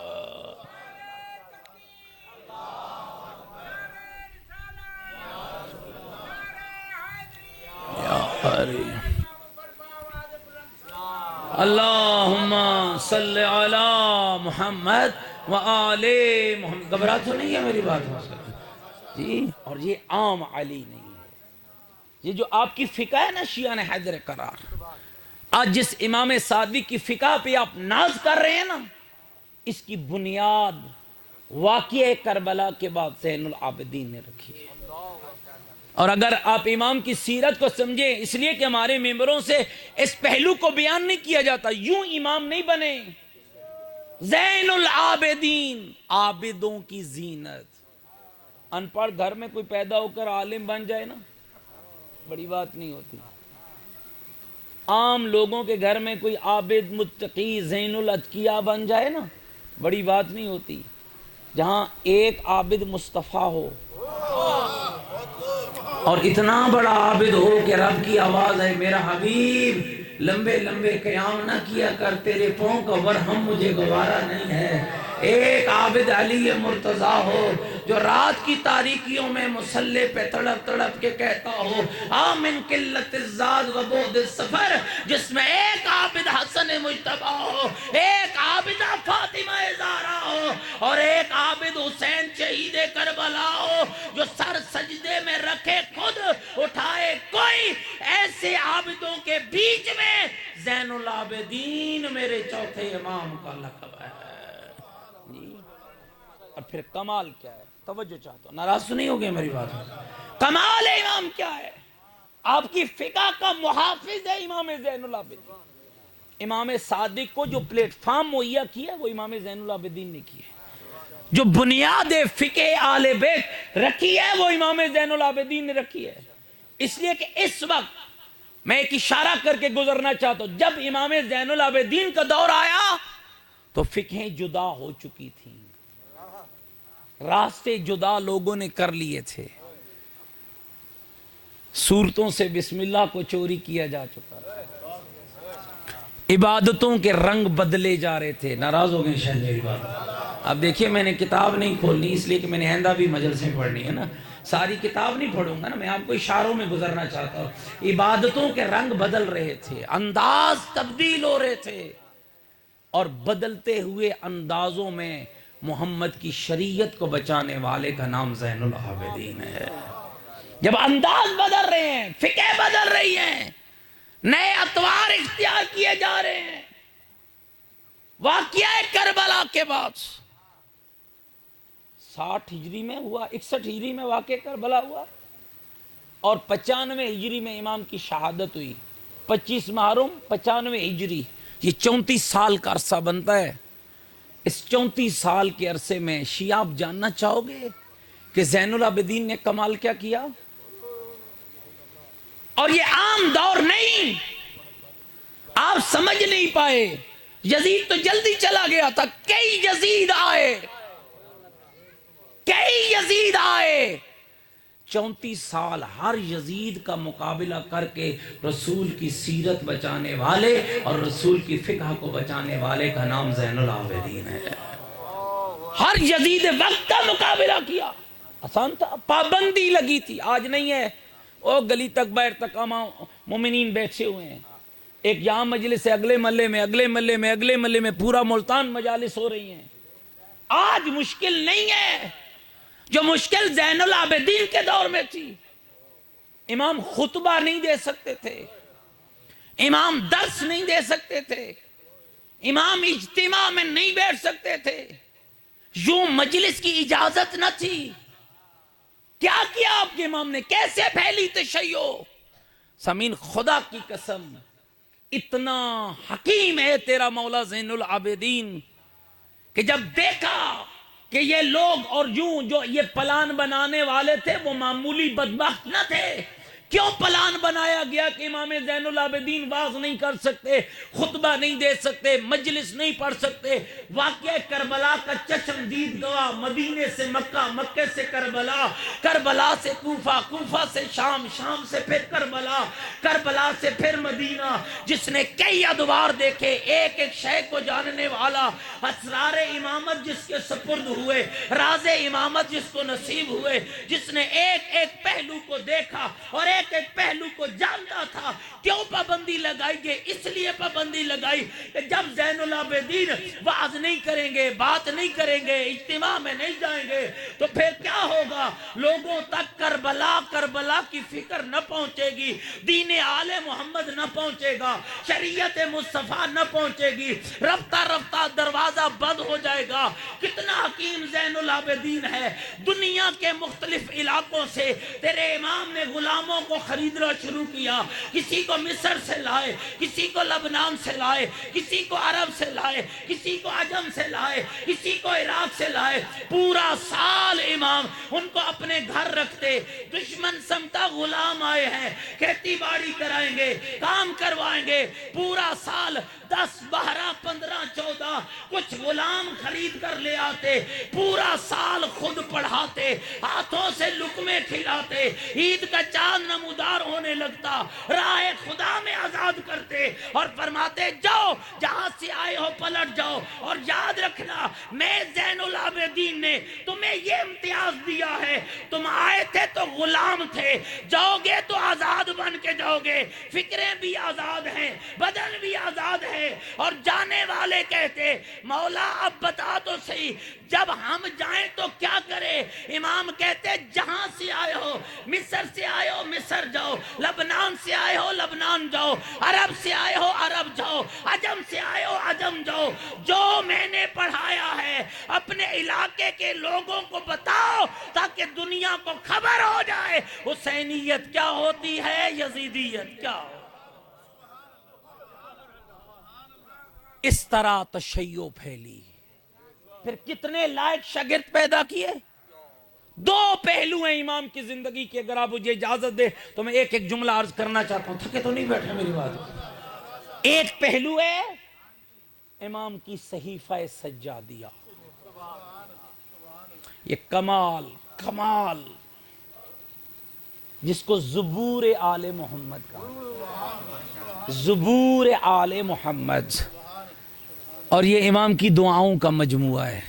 اللہم صلی علی محمد و آل محمد۔ گھبرا تو نہیں ہے میری بات جی؟ اور یہ عام علی نہیں ہے، یہ جو آپ کی فقہ ہے نا شیعہ نے حیدر کرار، آج جس امام صادق کی فقہ پہ آپ ناز کر رہے ہیں نا، اس کی بنیاد واقعہ کربلا کے بعد زین العابدین نے رکھی ہے۔ اور اگر آپ امام کی سیرت کو سمجھیں، اس لیے کہ ہمارے ممبروں سے اس پہلو کو بیان نہیں کیا جاتا، یوں امام نہیں بنے، زین العابدین، عابدوں کی زینت۔ ان پڑھ گھر میں کوئی پیدا ہو کر عالم بن جائے نا، بڑی بات نہیں ہوتی۔ عام لوگوں کے گھر میں کوئی عابد متقی زین الاتقیاء بن جائے نا، بڑی بات نہیں ہوتی۔ جہاں ایک عابد مصطفیٰ ہو اور اتنا بڑا عابد ہو کہ رب کی آواز ہے، میرا حبیب لمبے لمبے قیام نہ کیا کر، تیرے پاؤں کا ورہم مجھے گوارا نہیں ہے۔ ایک عابد علی مرتضیٰ ہو جو رات کی تاریکیوں میں مصلی پہ تڑپ تڑپ کے کہتا ہو آمن قلت الزاد و بعد السفر، جس میں ایک عابد حسن مجتبیٰ ہو، ایک عابدہ فاطمہ زہرا ہو، اور ایک عابد حسین شہید کربلا ہو، جو سر سجدے میں رکھے خود اٹھائے کوئی۔ ایسے عابدوں کے بیچ میں زین العابدین میرے چوتھے امام کا لقب ہے۔ اور پھر کمال کیا ہے؟ توجہ چاہتا ہوں، ناراض تو نہیں ہو گئے میری بات؟ کمال امام کیا ہے؟ آپ کی فقہ کا محافظ ہے امام زین العابدین۔ امام صادق کو جو پلیٹ فارم مہیا کیا وہ امام زین العابدین نے کی ہے، جو بنیاد فقہ آل بیت رکھی ہے وہ امام زین العابدین نے رکھی ہے۔ اس لیے کہ اس وقت میں ایک اشارہ کر کے گزرنا چاہتا ہوں، جب امام زین العابدین کا دور آیا تو فقہیں جدا ہو چکی تھیں، راستے جدا لوگوں نے کر لیے تھے، صورتوں سے بسم اللہ کو چوری کیا جا چکا تھا، عبادتوں کے رنگ بدلے جا رہے تھے۔ ناراض ہو گئے شاید میری بات؟ اب دیکھیے میں نے کتاب نہیں کھولنی، اس لیے کہ میں نے آئندہ بھی مجلسیں پڑھنی ہے نا، ساری کتاب نہیں پڑھوں گا نا، میں آپ کو اشاروں میں گزرنا چاہتا ہوں۔ عبادتوں کے رنگ بدل رہے تھے، انداز تبدیل ہو رہے تھے، اور بدلتے ہوئے اندازوں میں محمد کی شریعت کو بچانے والے کا نام زین العابدین ہے۔ جب انداز بدل رہے ہیں، فقہ بدل رہی ہیں، نئے اطوار اختیار کیے جا رہے ہیں۔ واقعہ کربلا کے بعد 60 ہجری میں ہوا، 61 ہجری میں واقعہ کربلا ہوا، اور 95 ہجری میں امام کی شہادت ہوئی۔ 25 محرم 95 ہجری، یہ 34 سال کا عرصہ بنتا ہے۔ اس 34 سال کے عرصے میں شیعہ آپ جاننا چاہو گے کہ زین العابدین نے کمال کیا کیا؟ اور یہ عام دور نہیں، آپ سمجھ نہیں پائے۔ یزید تو جلدی چلا گیا تھا، کئی یزید آئے، کئی یزید آئے۔ 34 سال ہر یزید کا مقابلہ کر کے رسول کی سیرت بچانے والے اور رسول کی فقہ کو بچانے والے کا نام زین العابدین ہے۔ ہر یزید وقت کا مقابلہ کیا، آسان تھا، پابندی لگی تھی، آج نہیں ہے۔ او گلی تک باہر تک مومنین بیٹھے ہوئے ہیں، ایک یہاں مجلس ہے، اگلے محلے میں، اگلے محلے میں، اگلے محلے میں، پورا ملتان مجالس ہو رہی ہیں۔ آج مشکل نہیں ہے جو مشکل زین العابدین کے دور میں تھی۔ امام خطبہ نہیں دے سکتے تھے، امام درس نہیں دے سکتے تھے، امام اجتماع میں نہیں بیٹھ سکتے تھے، یوں مجلس کی اجازت نہ تھی۔ کیا کیا آپ کے امام نے؟ کیسے پھیلی تشیع؟ سامعین خدا کی قسم، اتنا حکیم ہے تیرا مولا زین العابدین کہ جب دیکھا کہ یہ لوگ اور یوں جو یہ پلان بنانے والے تھے وہ معمولی بدبخت نہ تھے۔ کیوں پلان بنایا گیا کہ امام زین العابدین واعظ نہیں کر سکتے، خطبہ نہیں دے سکتے، مجلس نہیں پڑھ سکتے؟ واقعہ کربلا کا چشمدید گواہ، مدینے سے مکہ، مکے سے کربلا، کربلا سے کوفہ، کوفہ سے شام، شام سے پھر کربلا، کربلا سے پھر مدینہ، جس نے کئی ادوار دیکھے، ایک ایک شے کو جاننے والا، اسرار امامت جس کے سپرد ہوئے، راز امامت جس کو نصیب ہوئے، جس نے ایک ایک پہلو کو دیکھا اور ایک ایک پہلو کو جانتا تھا۔ کیوں پابندی لگائی گئی؟ اس لیے پابندی لگائی کہ جب زین العابدین وعظ نہیں کریں گے، بات نہیں کریں گے، اجتماع میں نہیں جائیں گے تو پھر کیا ہوگا؟ لوگوں تک کربلا کربلا کی فکر نہ پہنچے گی، دین آل محمد نہ پہنچے گا، شریعت مصطفیٰ نہ پہنچے گی، رفتہ رفتہ دروازہ بند ہو جائے گا۔ کتنا حکیم زین العابدین ہے، دنیا کے مختلف علاقوں سے تیرے امام نے غلاموں کو خریدنا شروع کیا، کسی کو مصر سے لائے، کسی کو لبنان سے لائے، کسی کو عرب سے لائے، کسی کو عجم سے لائے، کسی کو عراق سے لائے، پورا سال امام ان کو اپنے گھر رکھتے۔ دشمن سمتا غلام آئے ہیں، کھیتی باڑی کرائیں گے، کام کروائیں گے، پورا سال 10 12 15 14 کچھ غلام خرید کر لے آتے، پورا سال خود پڑھاتے، ہاتھوں سے لقمے کھلاتے، عید کا چاند نمودار ہونے لگتا، راہ خدا میں آزاد کرتے اور فرماتے جاؤ جہاں سے آئے ہو پلٹ جاؤ، اور یاد رکھنا میں زین العابدین نے تمہیں یہ امتیاز دیا ہے، تم آئے تھے تو غلام تھے، جاؤ گے تو آزاد بن کے جاؤ گے، فکریں بھی آزاد ہیں، بدن بھی آزاد ہے۔ اور جانے والے کہتے مولا اب بتا تو صحیح جب ہم جائیں تو کیا کرے؟ امام کہتے جہاں سے آئے ہو، مصر سے آئے ہو مصر جاؤ، لبنان سے آئے ہو لبنان جاؤ، عرب سے آئے ہو عرب جاؤ، عجم سے آئے ہو عجم جاؤ، جو میں نے پڑھایا ہے اپنے علاقے کے لوگوں کو بتاؤ تاکہ دنیا کو خبر ہو جائے حسینیت کیا ہوتی ہے، یزیدیت کیا ہوتی ہے۔ اس طرح تشیع پھیلی، پھر کتنے لائق شاگرد پیدا کیے۔ دو پہلو ہیں امام کی زندگی کے، اگر آپ مجھے اجازت دے تو میں ایک ایک جملہ عرض کرنا چاہتا ہوں، تھکے تو نہیں بیٹھے میری بات۔ ایک پہلو ہے امام کی صحیفہ سجادیہ، یہ کمال جس کو زبور آل محمد کہا، زبور آل محمد، اور یہ امام کی دعاؤں کا مجموعہ ہے۔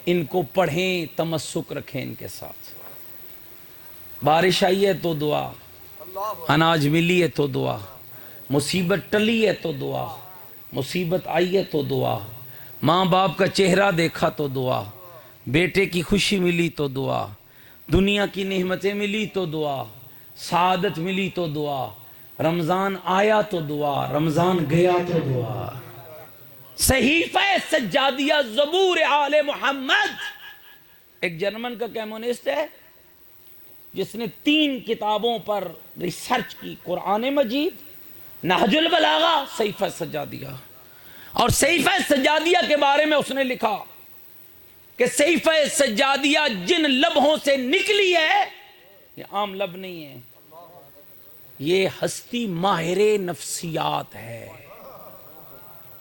ان کو پڑھیں، تمسک رکھیں ان کے ساتھ۔ بارش آئی ہے تو دعا، اناج ملی ہے تو دعا، مصیبت ٹلی ہے تو دعا، مصیبت آئی ہے تو دعا، ماں باپ کا چہرہ دیکھا تو دعا، بیٹے کی خوشی ملی تو دعا، دنیا کی نعمتیں ملی تو دعا، سعادت ملی تو دعا، رمضان آیا تو دعا، رمضان گیا تو دعا۔ صحیفہ سجادیہ زبور آل محمد۔ ایک جرمن کا کمیونسٹ ہے جس نے 3 کتابوں پر ریسرچ کی، قرآن مجید، نہج البلاغہ، صحیفہ سجادیہ۔ اور صحیفہ سجادیہ کے بارے میں اس نے لکھا کہ صحیفہ سجادیہ جن لبوں سے نکلی ہے یہ عام لب نہیں ہے، یہ ہستی ماہر نفسیات ہے۔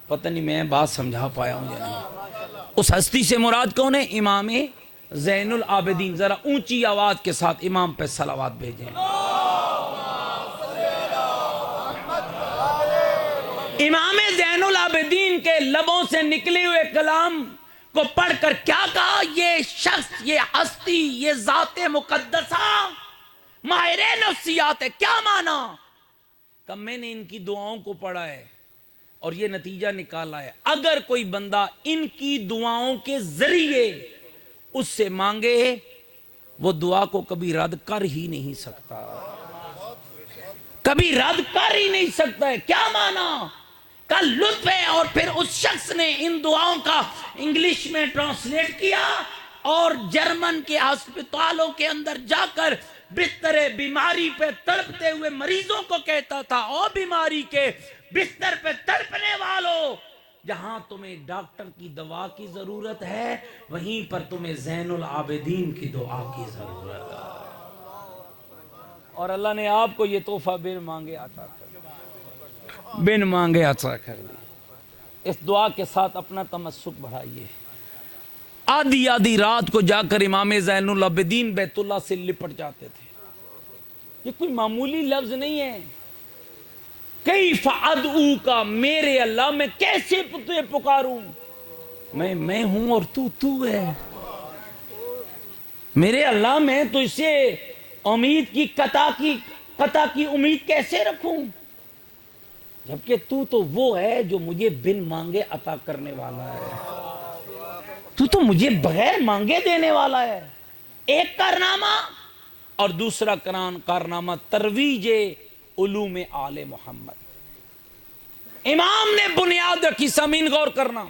پتہ نہیں میں بات سمجھا پایا ہوں یا نہیں۔ اس ہستی سے مراد کون ہے؟ امام زین العابدین۔ ذرا اونچی آواز کے ساتھ امام پہ صلوات بھیجیں۔ امام زین العابدین کے لبوں سے نکلے ہوئے کلام کو پڑھ کر کیا کہا؟ یہ شخص، یہ ہستی، یہ ذات مقدسہ ماہر نفسیات ہے۔ کیا مانا؟ کہ میں نے ان کی دعاؤں کو پڑھا ہے اور یہ نتیجہ نکالا ہے، اگر کوئی بندہ ان کی دعاؤں کے ذریعے اس سے مانگے وہ دعا کو کبھی رد کر ہی نہیں سکتا، کبھی رد کر ہی نہیں سکتا ہے۔ کیا مانا؟ کا لطف ہے۔ اور پھر اس شخص نے ان دعاؤں کا انگلش میں ٹرانسلیٹ کیا اور جرمن کے ہسپتالوں کے اندر جا کر بستر بیماری پہ تڑپتے ہوئے مریضوں کو کہتا تھا، او بیماری کے بستر پہ تڑپنے والوں، جہاں تمہیں ڈاکٹر کی دوا کی ضرورت ہے وہیں پر تمہیں زین العابدین کی دعا کی ضرورت ہے۔ اور اللہ نے آپ کو یہ تحفہ بن مانگے عطا کر دیا، بن مانگے عطا کر دی۔ اس دعا کے ساتھ اپنا تمسک بڑھائیے۔ آدھی آدھی رات کو جا کر امام زین العابدین بیت اللہ سے لپٹ جاتے تھے۔ یہ کوئی معمولی لفظ نہیں ہے۔ کیف ادعوک، میرے اللہ میں کیسے تجھے پکاروں، میں ہوں اور تو ہے، میرے اللہ میں تجھ سے امید کی قطع کی امید کیسے رکھوں، جبکہ تو وہ ہے جو مجھے بن مانگے عطا کرنے والا ہے، تو مجھے بغیر مانگے دینے والا ہے۔ ایک کارنامہ اور دوسرا کارنامہ ترویج علوم آل محمد۔ امام نے بنیاد رکھی، سامعین غور کرنا،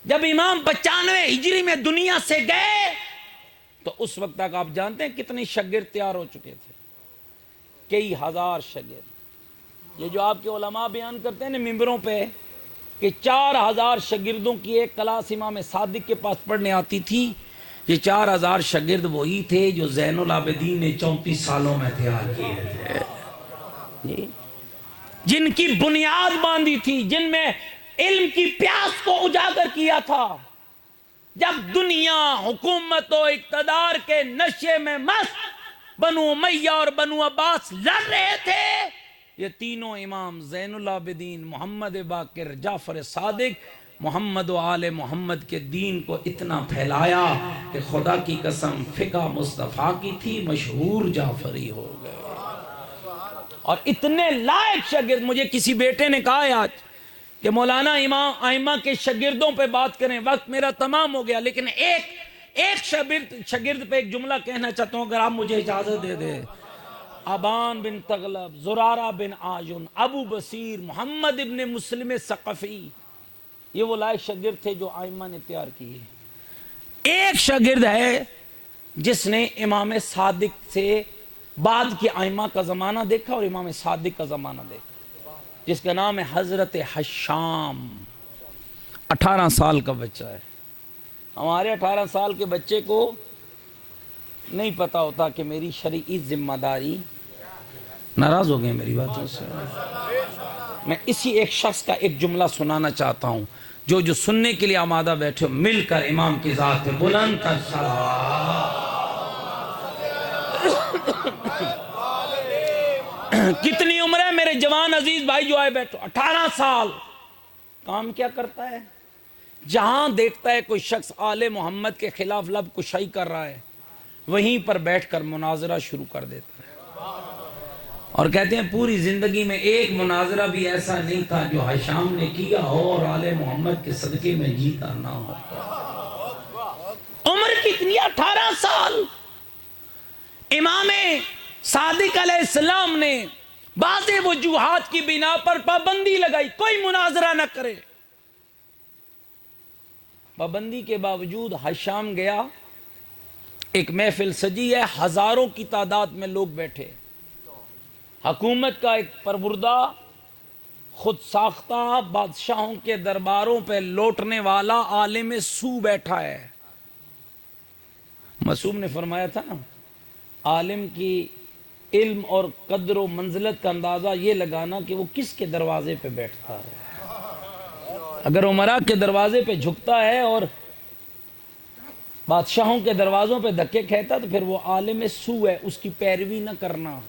جب امام 95 ہجری میں دنیا سے گئے تو اس وقت تک آپ جانتے ہیں کتنے شاگرد تیار ہو چکے تھے؟ کئی ہزار شاگرد۔ یہ جو آپ کے علماء بیان کرتے ہیں نا ممبروں پہ کہ 4000 شاگردوں کی ایک کلاس امام صادق کے پاس پڑھنے آتی تھی، یہ 4000 شاگرد وہی تھے جو زین العابدین نے 34 سالوں میں تیار کیے تھے، جن کی بنیاد باندھی تھی، جن میں علم کی پیاس کو اجاگر کیا تھا۔ جب دنیا حکومت و اقتدار کے نشے میں مست بنو امیہ اور بنو عباس لڑ رہے تھے، یہ تینوں امام زین العابدین، محمد باقر، جعفر صادق، محمد و آل محمد کے دین کو اتنا پھیلایا کہ خدا کی قسم فقہ مصطفیٰ کی تھی، مشہور جعفری ہو گئے۔ اور اتنے لائق شاگرد، مجھے کسی بیٹے نے کہا ہے آج کہ مولانا امام ائمہ کے شاگردوں پہ بات کریں، وقت میرا تمام ہو گیا، لیکن ایک شاگرد پہ ایک جملہ کہنا چاہتا ہوں اگر آپ مجھے اجازت دے دیں۔ ابان بن تغلب، زرارہ بن آجن، ابو بصیر، محمد ابن مسلم ثقفی، یہ وہ لائق شاگرد تھے جو ائمہ نے تیار کیے۔ ایک شاگرد ہے جس نے امام صادق سے بعد کے ائمہ کا زمانہ دیکھا اور امام صادق کا زمانہ دیکھا، جس کا نام ہے حضرت حشام۔ 18 سال کا بچہ ہے۔ ہمارے 18 سال کے بچے کو نہیں پتا ہوتا کہ میری شرعی ذمہ داری، ناراض ہو گئے میری باتوں سے، میں اسی ایک شخص کا ایک جملہ سنانا چاہتا ہوں، جو سننے کے لیے آمادہ بیٹھے ہو، مل کر امام کی ذات پہ بلند کر صلوات۔ کتنی عمر ہے میرے جوان عزیز بھائی جو آئے بیٹھو؟ 18 سال۔ کام کیا کرتا ہے؟ جہاں دیکھتا ہے کوئی شخص آل محمد کے خلاف لب کشائی کر رہا ہے، وہیں پر بیٹھ کر مناظرہ شروع کر دیتا ہے، اور کہتے ہیں پوری زندگی میں ایک مناظرہ بھی ایسا نہیں تھا جو حشام نے کیا ہو اور آل محمد کے صدقے میں جیتا نہ ہو۔ عمر کتنی؟ 18 سال۔ امام صادق علیہ السلام نے بعض وجوہات کی بنا پر پابندی لگائی، کوئی مناظرہ نہ کرے۔ پابندی کے باوجود حشام گیا، ایک محفل سجی ہے، ہزاروں کی تعداد میں لوگ بیٹھے، حکومت کا ایک پروردہ، خود ساختہ بادشاہوں کے درباروں پہ لوٹنے والا عالم سو بیٹھا ہے۔ معصوم نے فرمایا تھا نا، عالم کی علم اور قدر و منزلت کا اندازہ یہ لگانا کہ وہ کس کے دروازے پہ بیٹھتا ہے۔ اگر عمرا کے دروازے پہ جھکتا ہے اور بادشاہوں کے دروازوں پہ دھکے کھاتا تو پھر وہ عالم سو ہے، اس کی پیروی نہ کرنا۔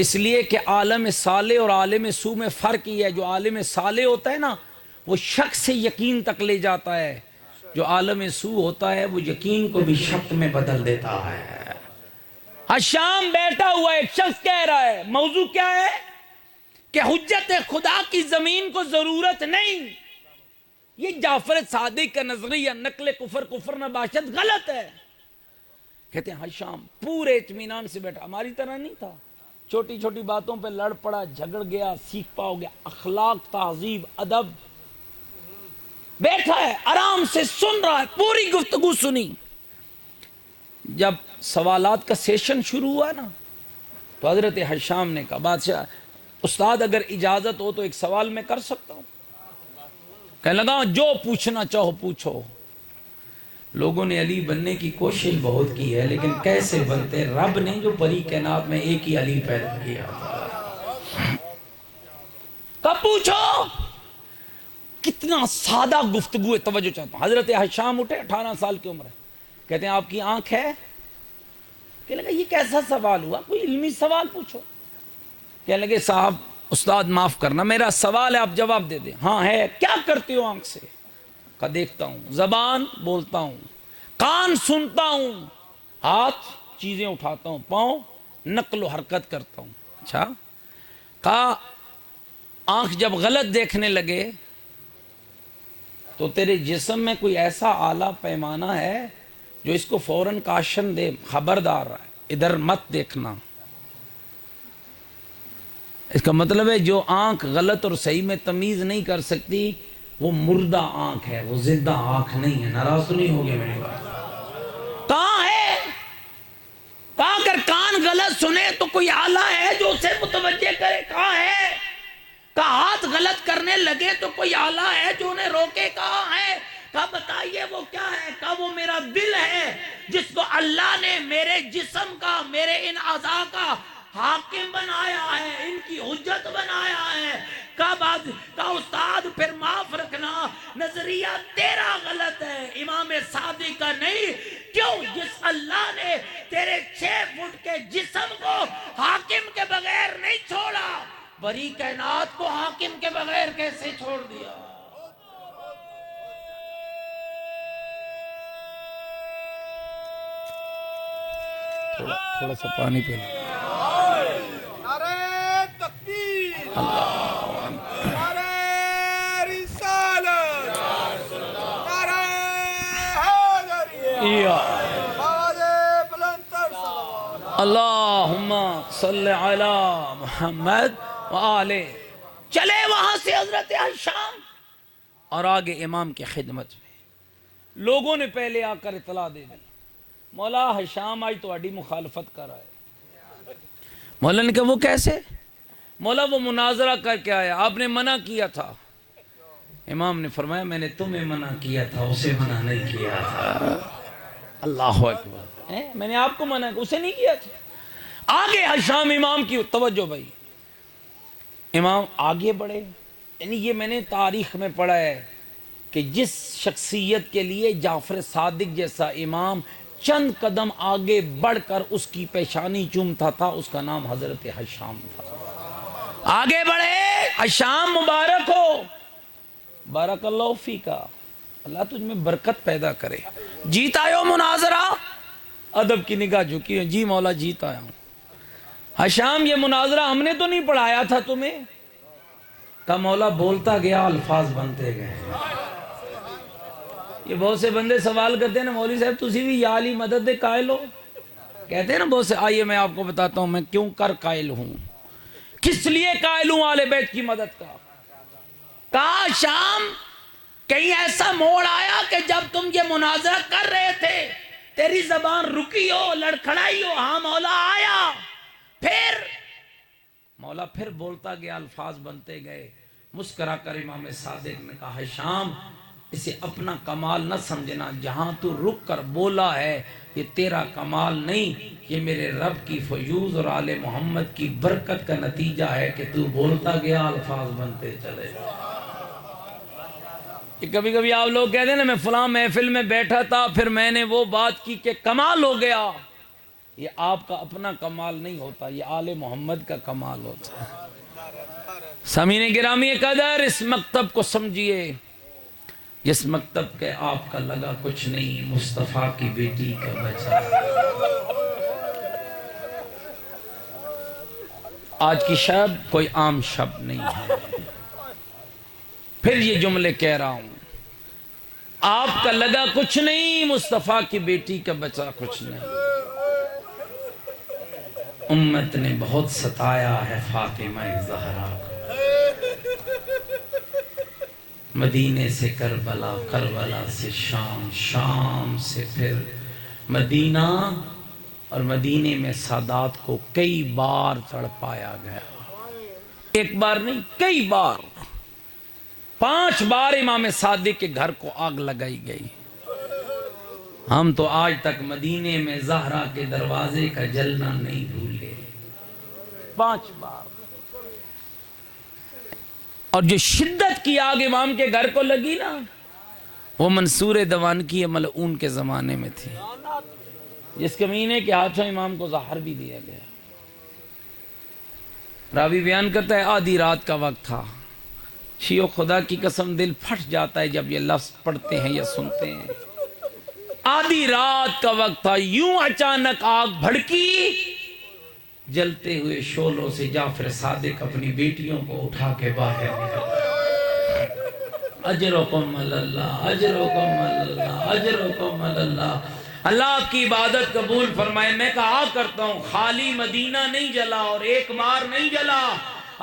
اس لیے کہ عالم صالح اور عالم سو میں فرق ہی ہے، جو عالم صالح ہوتا ہے نا وہ شک سے یقین تک لے جاتا ہے، جو عالم سو ہوتا ہے وہ یقین کو بھی شک میں بدل دیتا ہے۔ حشام بیٹھا ہوا ایک شخص کہہ رہا ہے، موضوع کیا ہے کہ حجت خدا کی زمین کو ضرورت نہیں، یہ جعفر صادق کا نظریہ نقل کفر نہ باشد غلط ہے۔ کہتے ہیں حشام پورے اطمینان سے بیٹھا، ہماری طرح نہیں تھا، چھوٹی چھوٹی باتوں پہ لڑ پڑا، جھگڑ گیا، سیکھ پا ہو گیا، اخلاق، تہذیب، ادب، بیٹھا ہے آرام سے سن رہا ہے، پوری گفتگو سنی۔ جب سوالات کا سیشن شروع ہوا نا تو حضرت حشام نے کہا، بادشاہ استاد اگر اجازت ہو تو ایک سوال میں کر سکتا ہوں؟ کہنے لگا جو پوچھنا چاہو پوچھو۔ لوگوں نے علی بننے کی کوشش بہت کی ہے، لیکن کیسے بنتے؟ رب نے جو پری کائنات میں ایک ہی علی پیدا کیا تھا۔ کب پوچھو؟ کتنا سادہ گفتگو ہے، توجہ چاہتا ہوں۔ حضرت حشام اٹھے، 18 سال کی عمر ہے، کہتے ہیں آپ کی آنکھ ہے؟ کہنے لگا یہ کیسا سوال ہوا، کوئی علمی سوال پوچھو۔ کہنے لگے صاحب استاد معاف کرنا، میرا سوال ہے آپ جواب دے دیں۔ ہاں ہے۔ کیا کرتے ہو آنکھ سے؟ کہا دیکھتا ہوں، زبان بولتا ہوں، کان سنتا ہوں، ہاتھ چیزیں اٹھاتا ہوں، پاؤں نقل و حرکت کرتا ہوں۔ اچھا، کہا آنکھ جب غلط دیکھنے لگے تو تیرے جسم میں کوئی ایسا اعلیٰ پیمانہ ہے جو اس کو فوراً کاشن دے، خبردار ہے؟ ادھر مت دیکھنا. اس کا مطلب ہے جو آنکھ غلط اور صحیح میں تمیز نہیں کر سکتی وہ مردہ آنکھ ہے، وہ زندہ آنکھ نہیں ہے. ناراض تو نہیں ہوگے میری بات؟ کہاں ہے؟ کہاں اگر کان غلط سنے تو کوئی آلہ ہے جو اسے متوجہ کرے؟ کہاں ہے؟ کہاں ہاتھ غلط کرنے لگے تو کوئی آلہ ہے جو انہیں روکے؟ کہاں ہے؟ کہا بتائیے وہ کیا ہے؟ کہا وہ میرا دل ہے جس کو اللہ نے میرے جسم کا، میرے ان اعضاء کا حاکم بنایا ہے، ان کی حجت بنایا ہے. کہا استاد پھر معاف رکھنا، نظریہ تیرا غلط ہے، امام صادق کا نہیں. کیوں؟ جس اللہ نے تیرے 6 فٹ کے جسم کو حاکم کے بغیر نہیں چھوڑا، بری کائنات کو حاکم کے بغیر کیسے چھوڑ دیا؟ تھوڑا سا پانی پی لیں. نعرہ تکبیر، نعرہ رسالت، نعرہ حیدریہ، آواز بلند تر صلوات. اللہم صلی علی محمد وآلہ. چلے وہاں سے حضرت ہشام اور آگے امام کی خدمت میں. لوگوں نے پہلے آ کر اطلاع دے دی، مولا ہشام آج تہاڈی مخالفت کر آئے. مولا نے کہا وہ کیسے؟ مولا وہ مناظرہ کر کے آیا، آپ نے منع کیا تھا. امام نے فرمایا میں نے تمہیں منع کیا تھا، اسے منع نہیں کیا تھا. اللہ اکبر. میں نے آپ کو منع کیا، اسے نہیں کیا تھا. آگے ہشام امام کی توجہ بھائی، امام آگے بڑھے. یعنی یہ میں نے تاریخ میں پڑھا ہے کہ جس شخصیت کے لیے جعفر صادق جیسا امام چند قدم آگے بڑھ کر اس کی پیشانی چومتا تھا، اس کا نام حضرت ہشام تھا. آگے بڑھے، ہشام مبارک ہو، بارک اللہ فیکا، اللہ تجھ میں برکت پیدا کرے. جیت آئے ہو مناظرہ؟ ادب کی نگاہ جھکی ہے، جی مولا جیت آیا ہوں. ہشام یہ مناظرہ ہم نے تو نہیں پڑھایا تھا تمہیں؟ کہا مولا بولتا گیا الفاظ بنتے گئے. یہ بہت سے بندے سوال کرتے ہیں نا مولوی صاحب تسی بھی یا علی مدد دے قائل ہو؟ کہتے ہیں نا بہت سے. آئیے میں آپ کو بتاتا ہوں میں کیوں کر قائل ہوں، کس لیے قائل ہوں آل بیت کی مدد کا. کہا شام کہیں ایسا موڑ آیا کہ جب تم یہ مناظرہ کر رہے تھے تیری زبان رکی ہو، لڑکھڑائی ہو؟ ہاں مولا آیا. پھر مولا پھر بولتا گیا الفاظ بنتے گئے. مسکرا کر امام صادق نے کہا ہشام اسے اپنا کمال نہ سمجھنا، جہاں تو رک کر بولا ہے یہ تیرا کمال نہیں، یہ میرے رب کی فیوض اور آل محمد کی برکت کا نتیجہ ہے کہ تو بولتا گیا الفاظ بنتے چلے. کبھی کبھی آپ لوگ کہتے ہیں نا میں فلاں محفل میں بیٹھا تھا پھر میں نے وہ بات کی کہ کمال ہو گیا. یہ آپ کا اپنا کمال نہیں ہوتا، یہ آل محمد کا کمال ہوتا ہے. سامعین گرامی قدر، اس مکتب کو سمجھیے، جس مکتب کے آپ کا لگا کچھ نہیں، مصطفیٰ کی بیٹی کا بچہ. آج کی شب کوئی عام شب نہیں ہے. پھر یہ جملے کہہ رہا ہوں، آپ کا لگا کچھ نہیں، مصطفیٰ کی بیٹی کا بچہ کچھ نہیں. امت نے بہت ستایا ہے فاطمہ زہرا کو، مدینے سے کربلا، کربلا سے شام، شام سے پھر مدینہ، اور مدینے میں سادات کو کئی بار تڑپایا گیا. ایک بار نہیں، کئی بار. 5 بار امام صادق کے گھر کو آگ لگائی گئی. ہم تو آج تک مدینے میں زہرا کے دروازے کا جلنا نہیں بھولے. 5 بار. اور جو شدت کی آگ امام کے گھر کو لگی نا، وہ منصور دوانکی ملعون کے زمانے میں تھی، جس کمینے کے ہاتھوں امام کو زہر بھی دیا گیا. راوی بیان کرتا ہے آدھی رات کا وقت تھا. شیعو خدا کی قسم دل پھٹ جاتا ہے جب یہ لفظ پڑھتے ہیں یا سنتے ہیں. آدھی رات کا وقت تھا، یوں اچانک آگ بھڑکی. جلتے ہوئے شعلوں سے جعفر صادق اپنی بیٹیوں کو اٹھا کے باہر نکلا. اجرکم اللہ، اجرکم اللہ، اجرکم اللہ. اللہ کی عبادت قبول فرمائے۔ میں کہا کرتا ہوں خالی مدینہ نہیں جلا اور ایک بار نہیں جلا،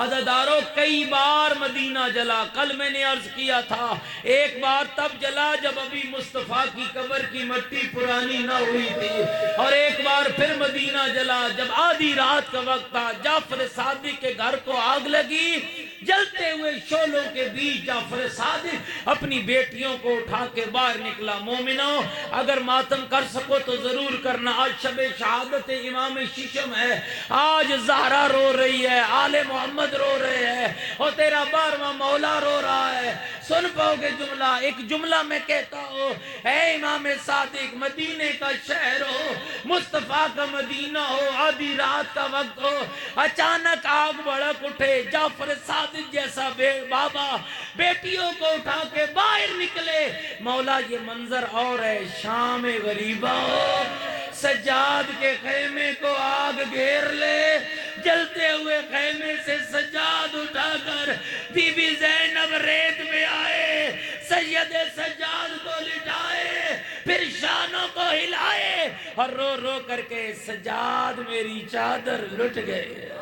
عزادارو کئی بار مدینہ جلا۔ کل میں نے عرض کیا تھا ایک بار تب جلا جب ابھی مصطفیٰ کی قبر کی مٹی پرانی نہ ہوئی تھی، اور ایک بار پھر مدینہ جلا جب آدھی رات کا وقت تھا، جعفر صادق کے گھر کو آگ لگی، جلتے ہوئے شعلوں کے بیچ جعفر صادق اپنی بیٹیوں کو اٹھا کے باہر نکلا۔ مومنوں اگر ماتم کر سکو تو ضرور کرنا، آج شب شہادت امام ششم ہے، آج زہرا رو رہی ہے، آل محمد رو رہے ہیں، اور تیرا 12واں مولا رو رہا ہے۔ سن پاؤ گے جملہ، ایک جملہ میں کہتا ہوں، اے امام صادق، مدینے کا شہر ہو، مصطفیٰ کا مدینہ ہو، آدھی رات کا وقت ہو، اچانک آگ بھڑک اٹھے، جعفر صادق جیسا بابا بیٹیوں کو اٹھا کے باہر نکلے۔ مولا یہ منظر اور ہے، شام غریبہ ہو، سجاد کے خیمے کو آگ گھیر لے، جلتے ہوئے خیمے سے سجاد اٹھا کر بی بی زینب ریت میں آئے، سید سجاد کو لٹائے، پھر شانوں کو ہلائے، اور رو رو کر کے سجاد میری چادر لٹ گئے،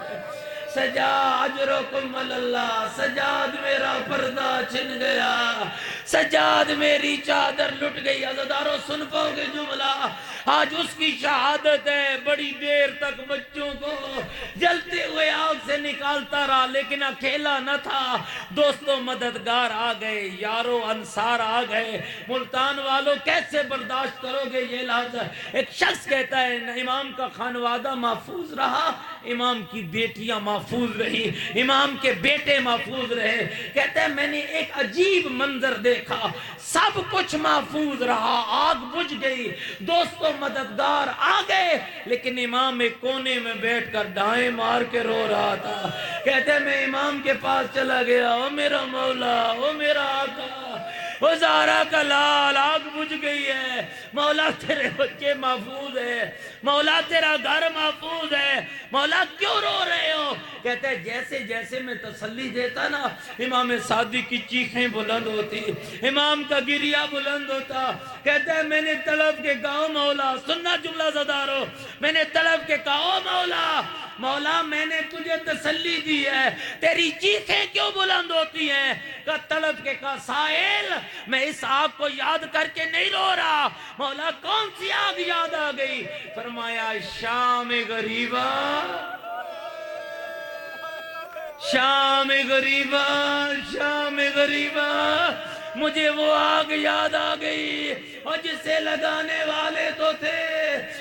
سجاد اجرکم اللہ، سجاد میرا پردہ چھن گیا، سجاد میری چادر لٹ گئی۔ عزادارو سن پاؤ گے جملہ، آج اس کی شہادت ہے، بڑی دیر تک بچوں کو جلتے ہوئے آگ سے نکالتا رہا، لیکن اکیلا نہ تھا، دوستوں مددگار آ گئے، یارو انصار آ گئے۔ ملتان والوں کیسے برداشت کرو گے یہ لحظہ؟ ایک شخص کہتا ہے امام کا خانوادہ محفوظ رہا، امام کی بیٹیاں محفوظ رہی، امام کے بیٹے محفوظ رہے۔ کہتا ہے میں نے ایک عجیب منظر دیکھا، سب کچھ محفوظ رہا، آگ بجھ گئی، دوستوں مددگار آ گئے، لیکن امام ایک کونے میں بیٹھ کر ڈھائیں مار کے رو رہا تھا۔ کہتے ہیں میں امام کے پاس چلا گیا، او میرا مولا، او میرا آقا، او زہرا کا لال، آگ بجھ گئی ہے، مولا تیرے بچے محفوظ ہے، مولا تیرا گھر محفوظ ہے، مولا کیوں رو رہے ہو؟ کہتے ہیں جیسے جیسے میں تسلی دیتا نا، امام صادق کی چیخیں بلند ہوتی، امام کا گریہ بلند ہوتا۔ کہتے ہیں میں نے طلب کے کہا مولا، سننا جملہ زدارو، میں نے طلب کے کہا مولا، مولا میں نے تجھے تسلی دی ہے، تیری چیخیں کیوں بلند ہوتی ہیں؟ کہ طلب کے کہا سائل، میں اس آگ کو یاد کر کے نہیں رو رہا۔ مولا کون سی آگ یاد آ گئی؟ فرمایا شام غریبہ، شام غریبہ، شام غریبہ، مجھے وہ آگ یاد آ گئی، اور جسے لگانے والے تو تھے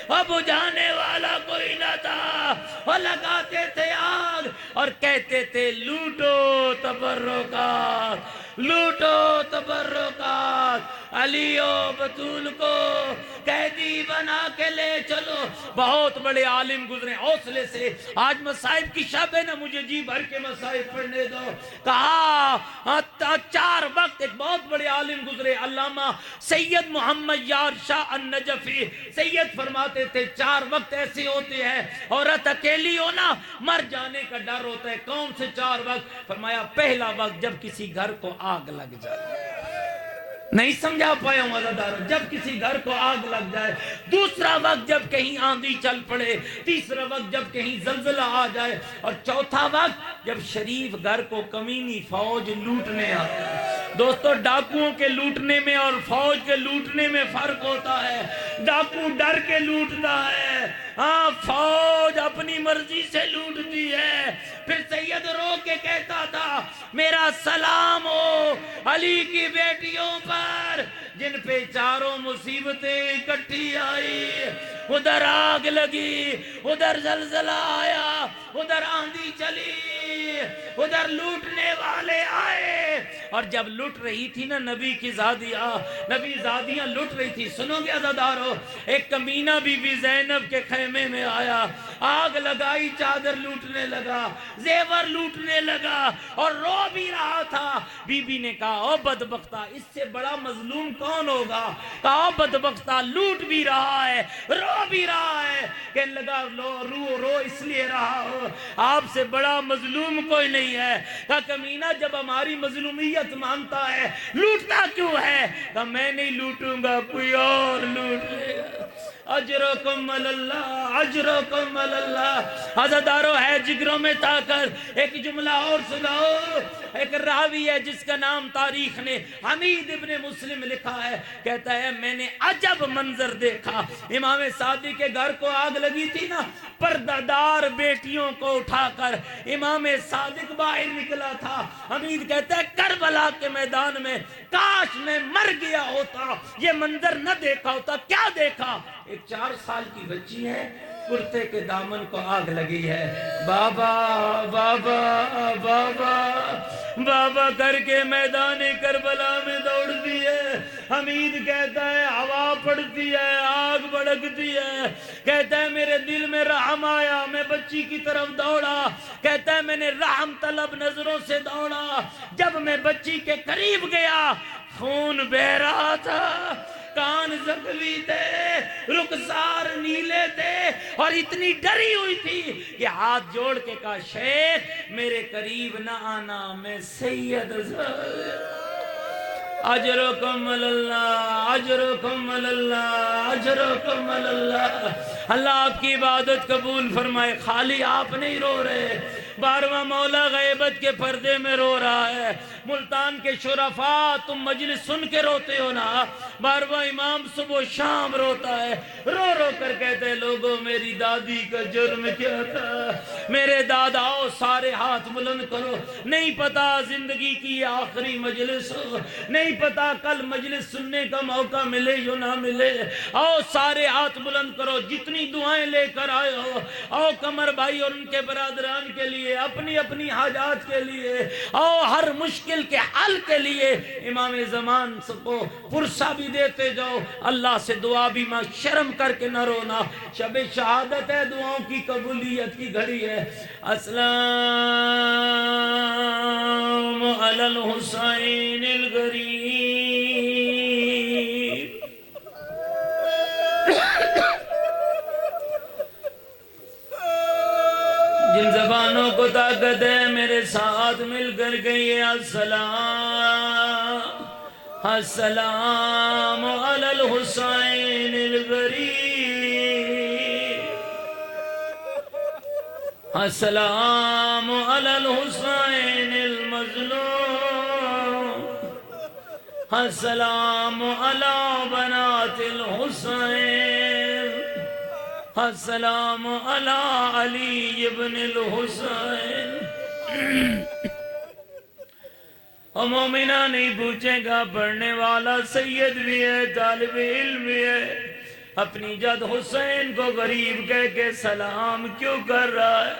اور بجھانے والا کوئی نہ تھا، اور لگاتے تھے آگ اور کہتے تھے لوٹو تبرکات، لوٹو تبرکات، علی و بطول کو قیدی بنا کے لے چلو۔ بہت بڑے عالم گزرے، حوصلے سے، آج مصائب کی شب ہے نا، مجھے جی بھر کے مصائب پڑھنے دو۔ کہا 4 وقت، ایک بہت بڑے عالم گزرے، علامہ سید محمد یار شاہ النجفی، سید فرماتے تھے 4 وقت ایسے ہوتے ہیں، عورت اکیلی ہونا، مر جانے کا ڈر ہوتا ہے۔ کون سے 4 وقت؟ فرمایا پہلا وقت جب کسی گھر کو آگ لگ جائے، نہیں سمجھا پایا ہوں عزادارو، جب کسی گھر کو آگ لگ جائے، دوسرا وقت جب کہیں آندھی چل پڑے، تیسرا وقت جب کہیں زلزلہ آ جائے، اور چوتھا وقت جب شریف گھر کو کمینی فوج لوٹنے آئے۔ دوستو ڈاکوؤں کے لوٹنے میں اور فوج کے لوٹنے میں فرق ہوتا ہے، ڈاکو ڈر کے لوٹتا ہے، ہاں فوج اپنی مرضی سے لوٹتی ہے۔ پھر سید رو کے کہتا تھا میرا سلام ہو علی کی بیٹیوں پر جن پہ چاروں مصیبتیں اکٹھی آئی، ادھر آگ لگی، ادھر زلزلہ آیا، ادھر آندھی چلی، ادھر لوٹنے والے آئے، اور جب لٹ رہی تھی نا نبی کی زادیاں لٹ رہی تھی، سنو گے عزادارو، ایک کمینہ بی بی زینب کے خیمے میں آیا، آگ لگائی، چادر لوٹنے لگا، زیور لوٹنے لگا، اور رو بھی رہا تھا۔ بی بی نے کہا او بدبختہ، اس سے بڑا مظلوم کون ہوگا؟ کہا او بدبختہ، لوٹ بھی رہا ہے، رو بھی رہا ہے۔ کہنے لگا رو اس لیے رہا ہو، آپ سے بڑا مظلوم کوئی نہیں ہے۔ کہا کمینہ جب ہماری مظلومیت مانتا ہے، لوٹتا کیوں ہے؟ کہا میں نہیں لوٹوں گا، کوئی اور لوٹ لے گا۔ اجرکم اللہ اجرکم اللہ۔ عزادارو ہے جگروں میں طاقت۔ ایک جملہ اور سناؤ۔ ایک راوی ہے جس کا نام تاریخ نے حمید ابن مسلم لکھا ہے، کہتا ہے میں نے عجب منظر دیکھا۔ امام صادق کے گھر کو آگ لگی تھی نا، پردہ دار بیٹیوں کو اٹھا کر امام صادق باہر نکلا تھا۔ حمید کہتا ہے کربلا کے میدان میں کاش میں مر گیا ہوتا، یہ منظر نہ دیکھا ہوتا۔ کیا دیکھا؟ ایک 4 سال کی بچی ہے، کرتے کے دامن کو آگ لگی ہے۔ بابا بابا بابا بابا کر کے میدان کربلا میں دوڑتی ہے۔ حمید کہتا ہے ہوا پڑتی ہے، آگ بھڑکتی ہے۔ کہتا ہے میرے دل میں رحم آیا، میں بچی کی طرف دوڑا۔ کہتا ہے میں نے رحم طلب نظروں سے دوڑا۔ جب میں بچی کے قریب گیا، خون بہ رہا تھا، کان زخمی تھے، رخسار نیلے تھے، اور اتنی ڈری ہوئی تھی کہ ہاتھ جوڑ کے کہا شیخ میرے قریب نہ آنا، میں سید اجرکم اللہ اجرکم اللہ اجرکم اللہ۔ اللہ آپ کی عبادت قبول فرمائے۔ خالی آپ نہیں رو رہے، 12واں مولا غیبت کے پردے میں رو رہا ہے۔ ملتان کے شرفاء تم مجلس سن کے روتے ہو نا، 12واں امام صبح و شام روتا ہے، رو رو کر کہتے ہیں لوگوں میری دادی کا جرم کیا تھا، میرے داداؤ سارے ہاتھ بلند کرو۔ نہیں پتا زندگی کی یہ آخری مجلس ہو، نہیں پتا کل مجلس سننے کا موقع ملے یا نہ ملے۔ آؤ سارے ہاتھ بلند کرو، جتنی دعائیں لے کر آئے ہو، آؤ قمر بھائی اور ان کے برادران کے لیے، اپنی اپنی حاجات کے لیے، آؤ ہر مشکل کے حل کے لیے امام زمان کو پرسہ بھی دیتے جاؤ۔ اللہ سے دعا بھی ماں، شرم کر کے نہ رونا، شب شہادت ہے، دعاؤں کی قبولیت کی گھڑی ہے۔ السلام علی الحسین الغریب۔ جن زبانوں کو طاقت ہے میرے ساتھ مل کر کہیے السلام السلام علی الحسین الغریب، السلام علی الحسین المظلوم، السلام علی بنات الحسین، السلام علی علی ابن الحسین۔ اور مومنہ نہیں پوچھے گا، پڑھنے والا سید بھی ہے، طالب علم بھی ہے، اپنی جد حسین کو غریب کہہ کے سلام کیوں کر رہا ہے؟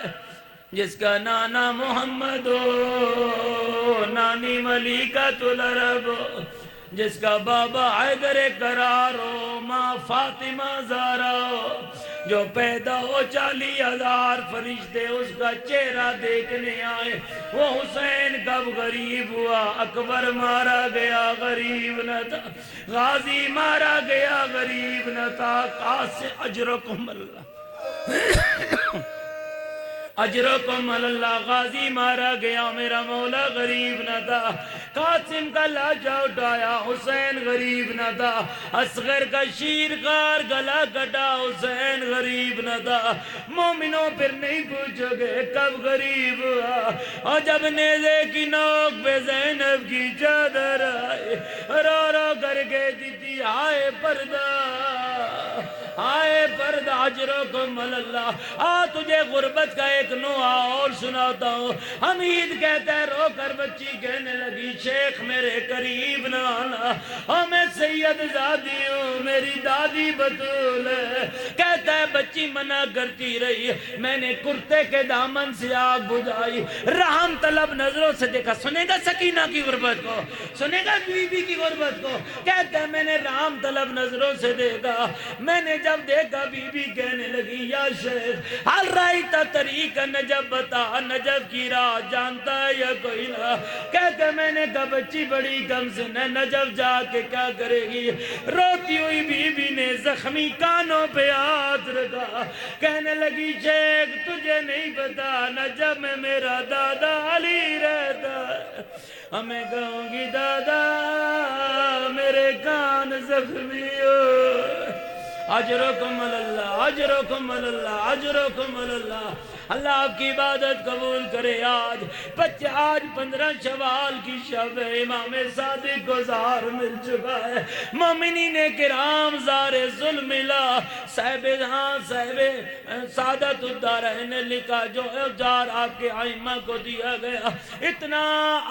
جس کا نانا محمد ہو، نانی ملیکۃ العرب ہو، جس کا بابا حیدر قرار ہو، ماں فاطمہ زہرا ہو، جو پیدا ہو 40,000 فرشتے اس کا چہرہ دیکھنے آئے، وہ حسین کب غریب ہوا؟ اکبر مارا گیا غریب نہ تھا، غازی مارا گیا غریب نہ تھا، قاسم اجرکم اللہ اجرکم اللہ، غازی مارا گیا میرا مولا غریب نہ تھا، قاسم کا لاجا اٹھایا حسین غریب نہ تھا، اصغر کا شیرخوار گلا کٹا حسین غریب نہ تھا۔ مومنوں پھر نہیں پوچھو گے کب غریب ہوا؟ اور جب نیزے کی نوک پہ زینب کی چادر آئے، رو رو کر کے دیتی ہائے پردہ ہائے پردہ اجرکم اللہ۔ تجھے غربت کا ایک نوحہ اور سناتا ہوں۔ حمید کہتا ہے رو کر بچی کہنے لگی شیخ میرے قریب نہ آنا، اور میں سید زادی ہوں، میری دادی بطول ہے۔ کہتا ہے بچی منع کرتی رہی، میں نے کرتے کے دامن سے آگ بجھائی، رحم طلب نظروں سے دیکھا۔ سنے گا سکینہ کی غربت کو، سنے گا بی بی کی غربت کو؟ کہتا ہے میں نے رحم طلب نظروں سے دیکھا، میں نے جب دیکھا بی بی کہنے لگی یا شیخ حل رائتا طریق نجب، بتا نجب کی راہ جانتا ہے یا کوئی نہ؟ کہتے میں نے کہا بچی بڑی کم سن ہے، نجب جا کے کیا کرے گی؟ روتی ہوئی بی بی نے زخمی کانوں پہ ہاتھ رکھا، کہنے لگی شیخ تجھے نہیں پتا نجب میں میرا دادا علی رہتا ہے، ہمیں کہوں گی دادا میرے کان زخمی ہو، اجرکم اللہ اجرکم اللہ اجرکم اللہ. اللہ آپ کی عبادت قبول کرے. آج 15 شوال کی شب ہے. امام صادق کو زہر مل چکا ہے. مومنین کرام زار ظلم ملا. صاحب سعادت الدارین نے لکھا جو زار آپ کے ائمہ کو دیا گیا اتنا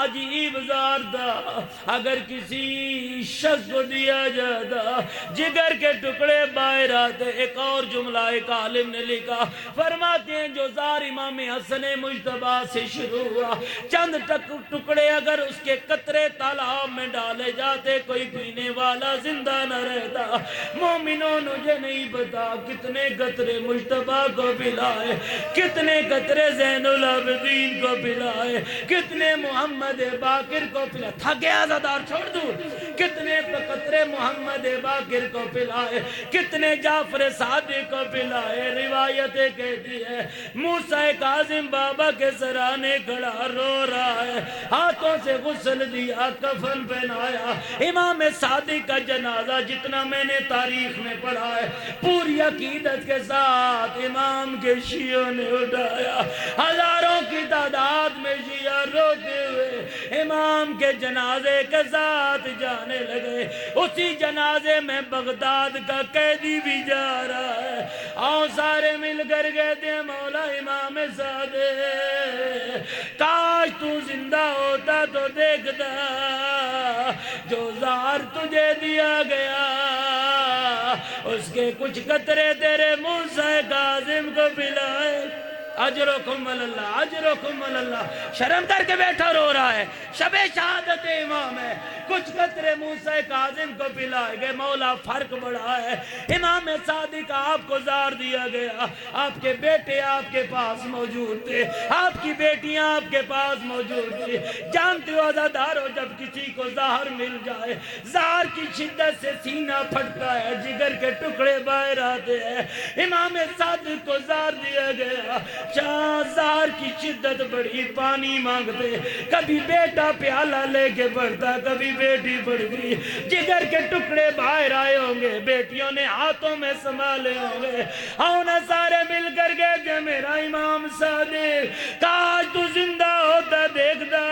عجیب زار تھا اگر کسی شخص کو دیا جاتا جگر کے ٹکڑے باہر آتے. ایک اور جملہ ایک عالم نے لکھا فرماتے ہیں جو زار امام حسن مجتبی سے شروع ہوا چند ٹکڑے اگر اس کے قطرے تالاب میں ڈالے جاتے کوئی پینے والا زندہ نہ رہتا. مومنوں مجھے نہیں پتا کتنے قطرے مجتبی کو پلائے کتنے قطرے زین العابدین کو پلائے کتنے محمد باقر کو پلائے. تھک گیا عزادار چھوڑ دوں. کتنے قطرے محمد باقر کو پلائے کتنے جعفر صادق کو پلائے. روایتیں کہتی ہے موسیٰ کاظم بابا کے سرانے کھڑا رو رہا ہے. ہاتھوں سے غسل دیا کفن پہنایا. امام صادق کا جنازہ جتنا میں نے تاریخ میں پڑھا ہے پوری عقیدت کے ساتھ امام کے شیعوں نے اٹھایا. ہزاروں کی تعداد میں شیعہ روتے ہوئے امام کے جنازے کے ساتھ جانے لگے. اسی جنازے میں بغداد کا قیدی بھی جا رہا ہے. آؤ سارے مل کر کہتے ہیں مولا امام صادق کاش تو زندہ ہوتا تو دیکھتا جو زہر تجھے دیا گیا اس کے کچھ قطرے تیرے موسیٰ کاظم کو پلائے. اجرکم اللہ اجرکم اللہ. شرم کر کے بیٹھا رو رہا ہے. شب شہادت امام ہے. کچھ قطرے موسیٰ کاظم کو پلائے گئے. مولا فرق بڑھا ہے. امام صادق آپ کو زہر دیا گیا. آپ کے بیٹے آپ کے پاس موجود تھے. آپ کی بیٹیاں آپ کے پاس موجود تھی. جانتے ہو عزادارو جب کسی کو زہر مل جائے زہر کی شدت سے سینہ پھٹتا ہے جگر کے ٹکڑے باہر آتے ہیں. امام صادق کو زہر دیا گیا. زہر کی شدت بڑی پانی مانگتے. کبھی بیٹا پیالہ لے کے بڑھتا کبھی بیٹی بڑھتی. جگر کے ٹکڑے باہر آئے ہوں گے بیٹیوں نے ہاتھوں میں سنبھالے ہوں گے. آؤ نا سارے مل کر گئے کہ میرا امام صادق کاش تو زندہ ہوتا دیکھتا.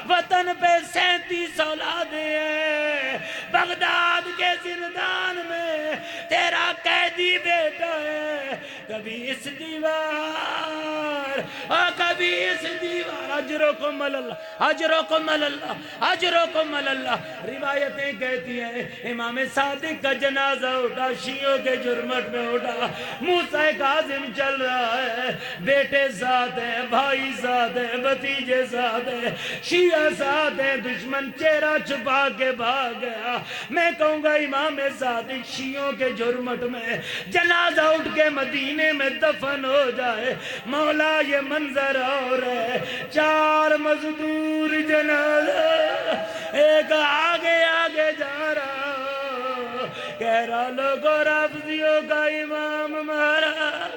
وطن پہ 37 اولادیں ہیں. بغداد کے زندان میں تیرا قیدی بیٹا ہے. کبھی اس دیوار اور کبھی اس دیوار. اجرکم اللہ اجرکم اللہ اجرکم اللہ. روایتیں کہتی ہیں امام صادق کا جنازہ اٹھا شیعوں کے جرمٹ میں اٹھا. موسیٰ کاظم چل رہا ہے. بیٹے ساتھ ہیں بھائی ساتھ ہیں بھتیجے ساتھ ہیں شیعہ ساتھ ہیں. دشمن چہرہ چھپا کے بھاگ گیا. میں کہوں گا امام صادق شیعوں کے جرمٹ میں جنازہ اٹھ کے مدینے میں دفن ہو جائے. مولا یہ منظر اور ہے 4 مزدور جنازہ ایک آگے آگے جا رہا کہہ رہا لوگوں رافضیوں کا امام مارا.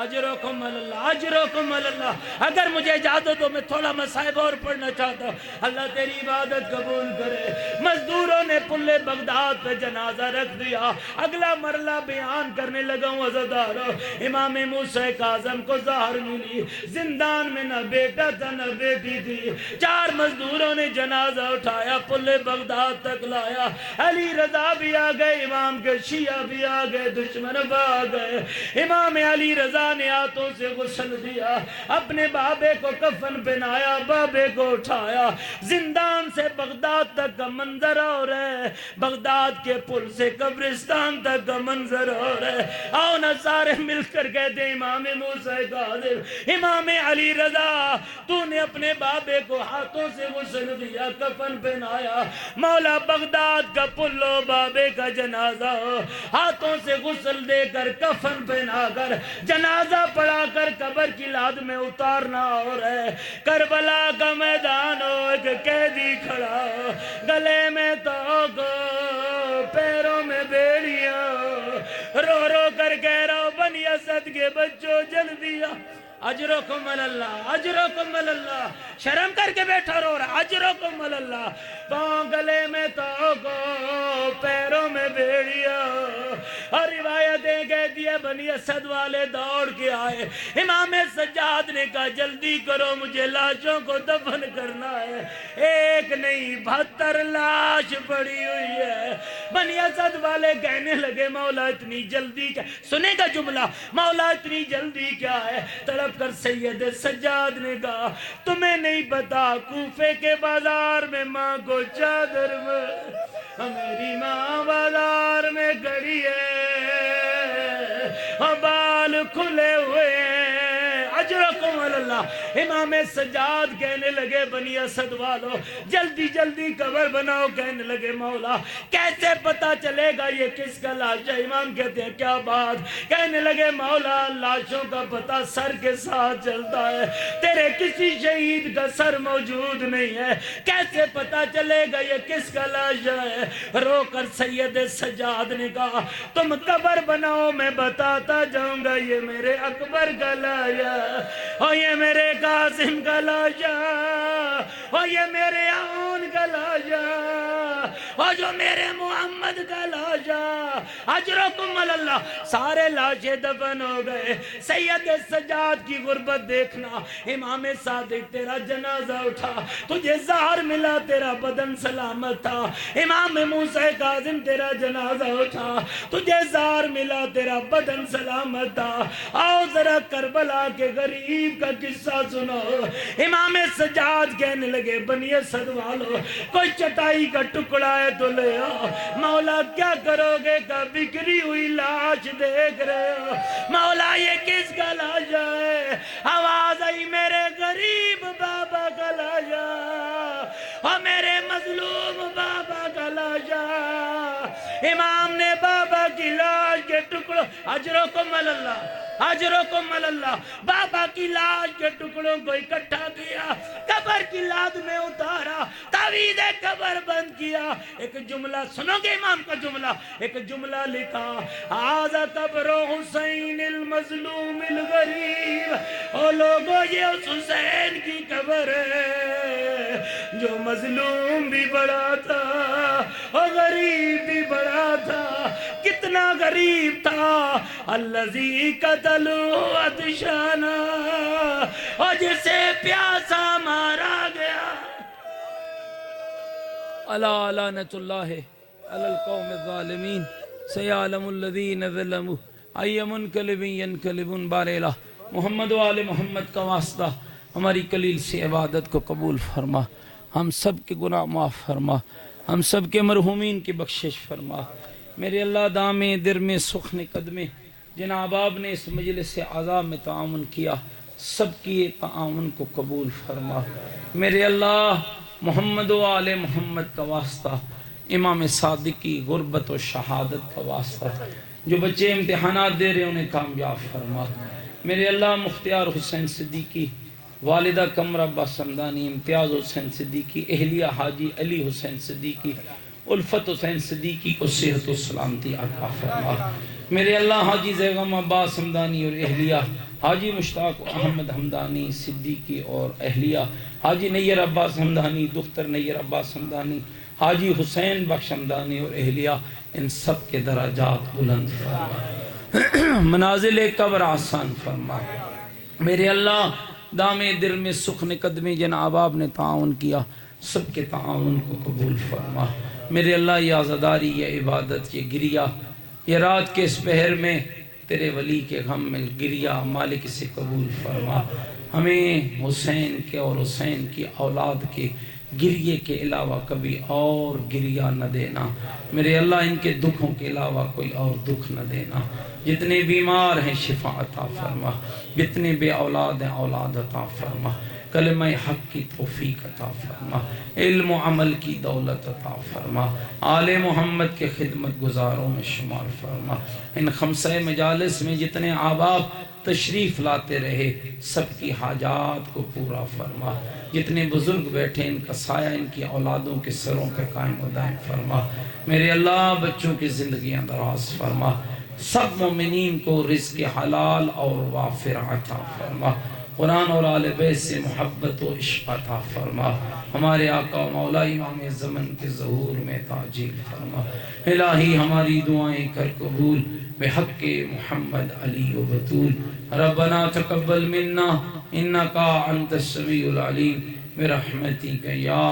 اجرکم اللہ اجرکم اللہ. اگر مجھے اجازت ہو میں تھوڑا مصائب اور پڑھنا چاہتا ہوں. اللہ تیری عبادت قبول کرے. مزدوروں نے پلے بغداد پہ جنازہ رکھ دیا. اگلا مرلہ بیان کرنے لگا ہوں عزادارو. امام موسیٰ کاظم کو زہر ملی. زندان میں نہ بیٹا تھا نہ بیٹی تھی. 4 مزدوروں نے جنازہ اٹھایا پلے بغداد تک لایا. علی رضا بھی آ گئے امام کے شیعہ بھی آ گئے دشمن بھاگ گئے. امام علی رضا نے ہاتھوں سے غسل دیا. اپنے بابے کو کفن پہنایا بابے کو اٹھایا. زندان سے بغداد تک کا منظر اور ہے. بغداد کے پل سے قبرستان تک کا منظر اور ہے. آؤ نا سارے مل کر کہتے ہیں امام موسیٰ کاظم امام علی رضا تو نے اپنے بابے کو ہاتھوں سے غسل دیا کفن پہنایا. مولا بغداد کا پل ہو بابے کا جنازہ ہو ہاتھوں سے غسل دے کر کفن پہنا کر جنازہ پڑھا کر قبر کی لاد میں اتارنا اور ہے. کربلا کا میدان ہو ایک قیدی کھڑا ہو گلے میں توق ہو پیروں میں بیڑیاں ہو رو رو کر کہہ رہا ہو بنی اسد کے بچوں جلدی آ. اجرکم اللہ اجرکم اللہ. شرم کر کے بیٹھا رو رہا. اجرکم اللہ. پاؤں گلے میں توق ہو پیروں میں بیڑیاں ہو اور روایتیں کہتی ہے بنی اسد والے دوڑ کے آئے، امام سجاد نے کہا جلدی کرو مجھے لاشوں کو دفن کرنا ہے، ایک نہیں 72 لاش پڑی ہوئی ہے۔ بنی اسد والے کہنے لگے مولا اتنی جلدی کیا، سنے گا جملہ، مولا اتنی جلدی کیا ہے؟ تڑپ کر سید سجاد نے کہا تمہیں نہیں پتا کوفے کے بازار میں ماں کو چادر میں، میری ماں بازار میں کھڑی ہے اور بال کھلے ہوئے ہیں، اجرکم اللہ۔ امام سجاد کہنے لگے بنی اسد والو جلدی جلدی قبر بناؤ، کہنے لگے مولا کیسے پتا چلے گا یہ کس کا لاش ہے؟ امام کہتے ہیں کیا بات؟ کہنے لگے مولا لاشوں کا پتا سر کے ساتھ چلتا ہے، تیرے کسی شہید کا سر موجود نہیں ہے، کیسے پتا چلے گا یہ کس کا لاش ہے؟ رو کر سید سجاد نے کہا تم قبر بناؤ میں بتاتا جاؤں گا، یہ میرے اکبر کا لاش ہے، اور یہ میرے قاسم کا لاش ہے، اور یہ میرے عون کا لاش ہے، اور جو میرے محمد کا لاش ہے۔ اجرکم اللہ۔ سارے لاشیں دفن ہو گئے، سید سجاد کی غربت دیکھنا، امام صادق تیرا جنازہ اٹھا، تجھے زہر ملا تیرا بدن سلامت تھا، امام موسیٰ کاظم تیرا جنازہ اٹھا، تجھے زہر ملا تیرا بدن سلامت تھا، آؤ ذرا کربلا کے غریب کا قصہ سنو۔ امام سجاد کہنے لگے بنی اسد والو کوئی چٹائی کا ٹکڑا ہے تو لے آؤ، مولا کیا کرو گے کہ بکھری ہوئی لاش دیکھ رہے ہو، مولا یہ کس کا لاش ہے؟ آواز آئی میرے غریب بابا کا لاش ہے، اور میرے مظلوم بابا کا لاش ہے۔ امام نے بابا کی لاش کے ٹکڑوں، اجرکم اللہ، اجرکم اللہ، بابا کی لاش کے ٹکڑوں کو اکٹھا کیا، قبر کی لاد میں اتارا، تعویذ قبر بند کیا۔ ایک جملہ سنو گے امام کا جملہ، ایک جملہ لکھا ھذا قبر حسین المظلوم الغریب، او لوگو یہ اس حسین کی قبر ہے جو مظلوم بھی بڑا تھا اور غریب بھی بڑا تھا۔ کتنا غریب تھا؟ الذی قتلوا عطشانا، اور جسے پیاسا مارا گیا۔ الا لعنت اللہ علی القوم الظالمین، سیعلم الذین ظلموا ای منقلب ینقلبون۔ بار الہ محمد و آل محمد کا واسطہ ہماری قلیل سی عبادت کو قبول فرما، ہم سب کے گناہ معاف فرما، ہم سب کے مرحومین کی بخشش فرما۔ میرے اللہ دامے درمے سخن قدمے جن احباب نے اس مجلس اعزا میں تعاون کیا، سب کی تعاون کو قبول فرما۔ میرے اللہ محمد و آل محمد کا واسطہ، امام صادق کی غربت و شہادت کا واسطہ، جو بچے امتحانات دے رہے انہیں کامیاب فرما۔ میرے اللہ مختار حسین صدیقی، والدہ قمر عباس حمدانی، امتیاز حسین صدیقی، اہلیہ حاجی علی حسین صدیقی، الفت حسین صدیقی کو صحت و سلامتی عطا فرما۔ میرے اللہ حاجی زیغم عباس حمدانی اور اہلیہ حاجی مشتاق احمد حمدانی صدیقی اور اہلیہ حاجی نیر عباس حمدانی، دختر نیر عباس حمدانی، حاجی حسین بخش حمدانی اور اہلیہ، ان سب کے درجات بلند فرما، منازل قبر آسان فرما۔ میرے اللہ دامے دل میں سخن قدمی جن احباب نے تعاون کیا، سب کے تعاون کو قبول فرما۔ میرے اللہ یہ عزاداری، یہ عبادت، یہ گریہ، یہ رات کے اس پہر میں تیرے ولی کے غم میں گریہ مالک سے قبول فرما۔ ہمیں حسین کے اور حسین کی اولاد کے گریے کے علاوہ کبھی اور گریہ نہ دینا۔ میرے اللہ ان کے دکھوں کے علاوہ کوئی اور دکھ نہ دینا۔ جتنے بیمار ہیں شفا عطا فرما، جتنے بے اولاد ہیں اولاد عطا فرما، کلمہ حق کی توفیق عطا فرما، علم و عمل کی دولت عطا فرما، آل محمد کے خدمت گزاروں میں شمار فرما۔ ان خمسہ مجالس میں جتنے احباب تشریف لاتے رہے، سب کی حاجات کو پورا فرما۔ جتنے بزرگ بیٹھے ان کا سایہ ان کی اولادوں کے سروں پہ قائم و دائم فرما۔ میرے اللہ بچوں کی زندگیاں دراز فرما، سب مومنین کو رزق حلال اور وافر عطا فرما۔ قرآن اور آل بیت سے محبت و عشق عطا فرما، ہمارے آقا و مولا امام زمن کے ظہور میں تعجیل فرما۔ الہی ہماری دعائیں کر قبول بحق محمد علی و بطول۔ ربنا تقبل منا انکا انت السمیع العلیم برحمتک یا